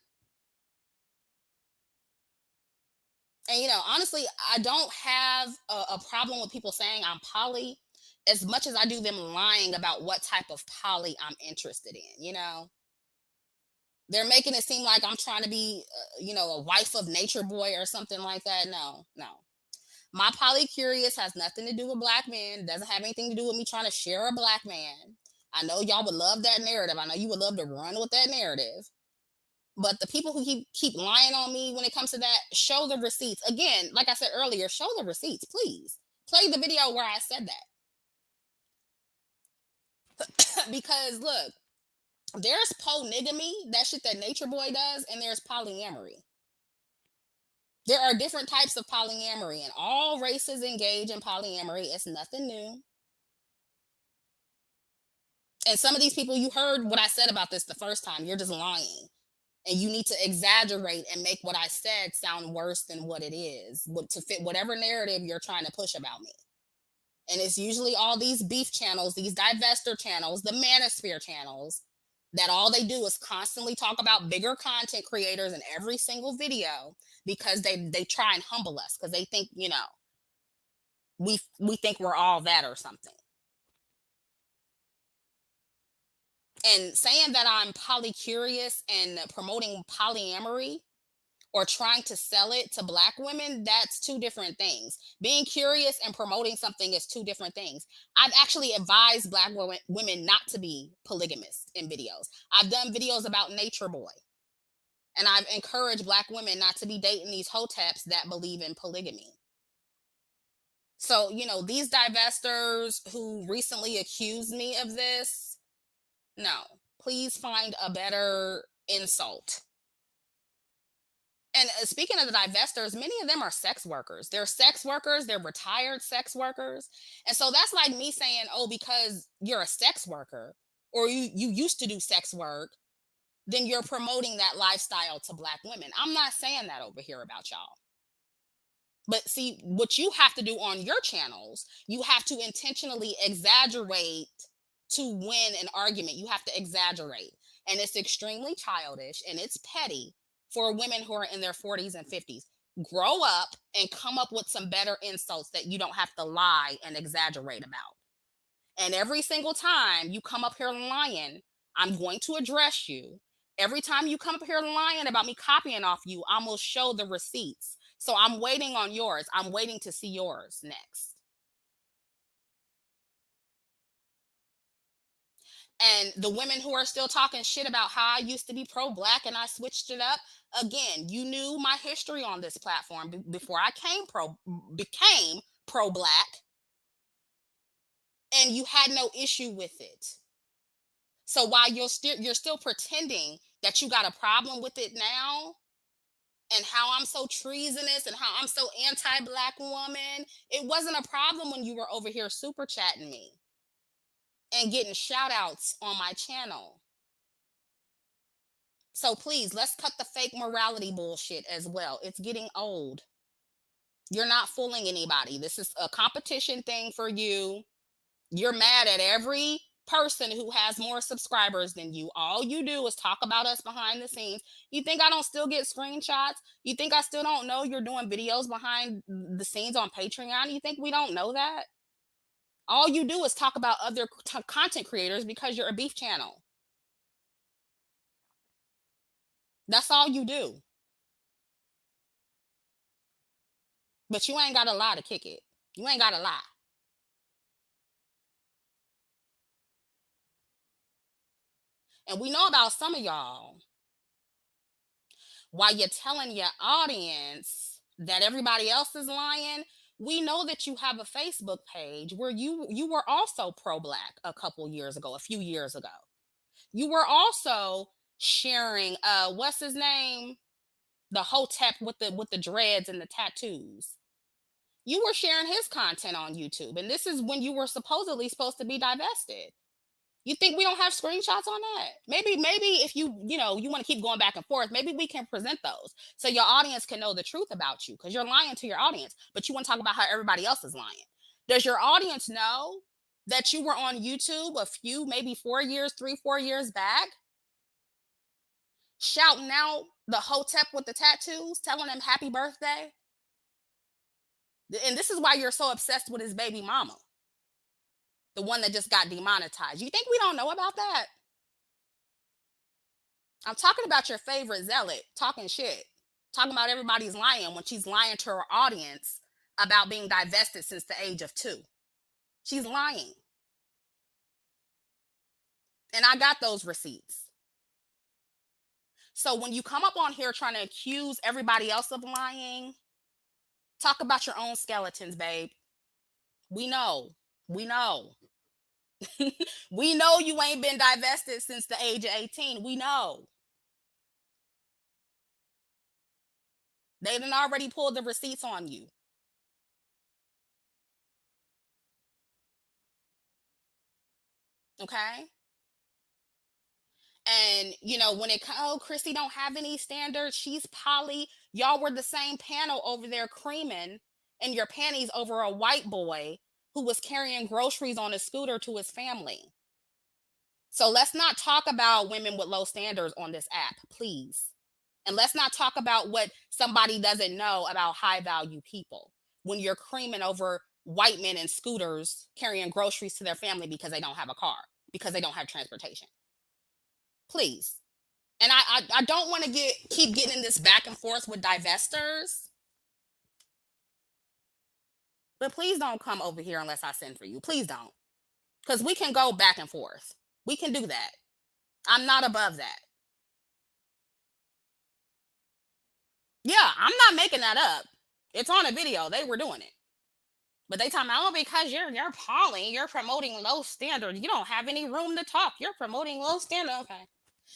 And honestly, I don't have a problem with people saying I'm poly as much as I do them lying about what type of poly I'm interested in. They're making it seem like I'm trying to be, a wife of nature boy or something like that. No, no. My poly curious has nothing to do with black men. Doesn't have anything to do with me trying to share a black man. I know y'all would love that narrative. I know you would love to run with that narrative. But the people who keep lying on me when it comes to that, show the receipts. Again, like I said earlier, show the receipts, please. Play the video where I said that. Because look, there's polygamy, that shit that Nature Boy does, and there's polyamory. There are different types of polyamory, and all races engage in polyamory. It's nothing new. And some of these people, you heard what I said about this the first time. You're just lying. And you need to exaggerate and make what I said sound worse than what it is, to fit whatever narrative you're trying to push about me. And it's usually all these beef channels, these divester channels, the manosphere channels, that all they do is constantly talk about bigger content creators in every single video because they try and humble us because they think, we think we're all that or something. And saying that I'm polycurious and promoting polyamory or trying to sell it to black women, that's two different things. Being curious and promoting something is two different things. I've actually advised black women not to be polygamous in videos. I've done videos about Nature Boy. And I've encouraged black women not to be dating these hoteps that believe in polygamy. So, these divestors who recently accused me of this, no, please find a better insult. And speaking of the divestors, many of them are sex workers. They're sex workers, they're retired sex workers. And so that's like me saying, oh, because you're a sex worker or you used to do sex work, then you're promoting that lifestyle to black women. I'm not saying that over here about y'all. But see, what you have to do on your channels, you have to intentionally exaggerate to win an argument. You have to exaggerate. And it's extremely childish and it's petty for women who are in their 40s and 50s. Grow up and come up with some better insults that you don't have to lie and exaggerate about. And every single time you come up here lying, I'm going to address you. Every time you come up here lying about me copying off you, I'm going to show the receipts. So I'm waiting on yours. I'm waiting to see yours next. And the women who are still talking shit about how I used to be pro black and I switched it up, again, you knew my history on this platform before I became pro black, and you had no issue with it. So while you're still pretending that you got a problem with it now, and how I'm so treasonous and how I'm so anti-black woman, it wasn't a problem when you were over here super chatting me and getting shout outs on my channel. So please, let's cut the fake morality bullshit as well. It's getting old. You're not fooling anybody. This is a competition thing for you. You're mad at every person who has more subscribers than you. All you do is talk about us behind the scenes. You think I don't still get screenshots? You think I still don't know you're doing videos behind the scenes on Patreon? You think we don't know that? All you do is talk about other content creators because you're a beef channel. That's all you do. But you ain't got to lie to kick it. You ain't got to lie. And we know about some of y'all, while you're telling your audience that everybody else is lying, we know that you have a Facebook page where you were also pro black a few years ago. You were also sharing what's his name? The Hotep with the dreads and the tattoos. You were sharing his content on YouTube, and this is when you were supposed to be divested. You think we don't have screenshots on that? Maybe if you want to keep going back and forth, maybe we can present those so your audience can know the truth about you, because you're lying to your audience, but you want to talk about how everybody else is lying. Does your audience know that you were on YouTube a few, maybe 4 years, 3, 4 years back, shouting out the Hotep with the tattoos, telling him happy birthday? And this is why you're so obsessed with his baby mama, the one that just got demonetized. You think we don't know about that? I'm talking about your favorite zealot talking shit, talking about everybody's lying when she's lying to her audience about being divested since the age of 2. She's lying. And I got those receipts. So when you come up on here trying to accuse everybody else of lying, talk about your own skeletons, babe. We know. We know. We know you ain't been divested since the age of 18. We know. They done already pulled the receipts on you. Okay? And when Chrissy don't have any standards, she's poly. Y'all were the same panel over there creaming in your panties over a white boy who was carrying groceries on a scooter to his family. So let's not talk about women with low standards on this app, please. And let's not talk about what somebody doesn't know about high value people when you're creaming over white men in scooters carrying groceries to their family because they don't have a car, because they don't have transportation. Please. And I don't want to keep getting in this back and forth with divestors. But please don't come over here unless I send for you. Please don't. Because we can go back and forth. We can do that. I'm not above that. Yeah, I'm not making that up. It's on a video. They were doing it. But they talking about, oh, because you're poly, you're promoting low standard. You don't have any room to talk. You're promoting low standard. Okay.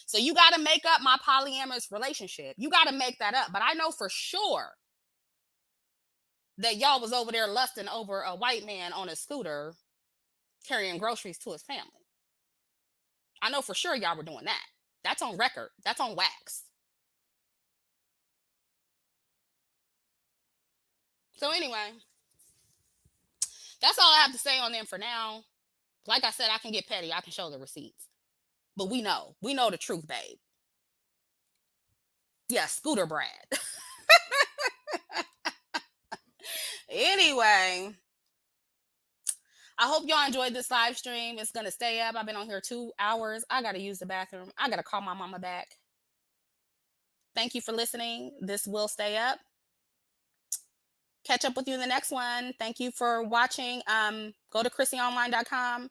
So you got to make up my polyamorous relationship. You got to make that up. But I know for sure that y'all was over there lusting over a white man on a scooter carrying groceries to his family. I know for sure y'all were doing that. That's on record. That's on wax. So anyway, that's all I have to say on them for now. Like I said, I can get petty. I can show the receipts. But we know the truth, babe. Yeah, Scooter Brad. Anyway, I hope y'all enjoyed this live stream. It's gonna stay up. I've been on here 2 hours. I gotta use the bathroom. I gotta call my mama back. Thank you for listening. This will stay up. Catch up with you in the next one. Thank you for watching. Go to chrissyonline.com.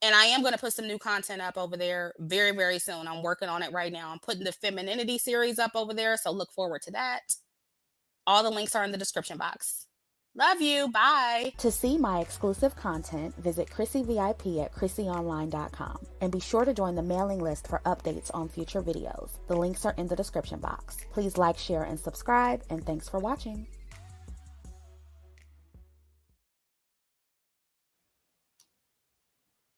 And I am going to put some new content up over there very, very soon. I'm working on it right now. I'm putting the femininity series up over there. So look forward to that. All the links are in the description box. Love you. Bye. To see my exclusive content, visit ChrissyVIP at ChrissyOnline.com. And be sure to join the mailing list for updates on future videos. The links are in the description box. Please like, share, and subscribe. And thanks for watching.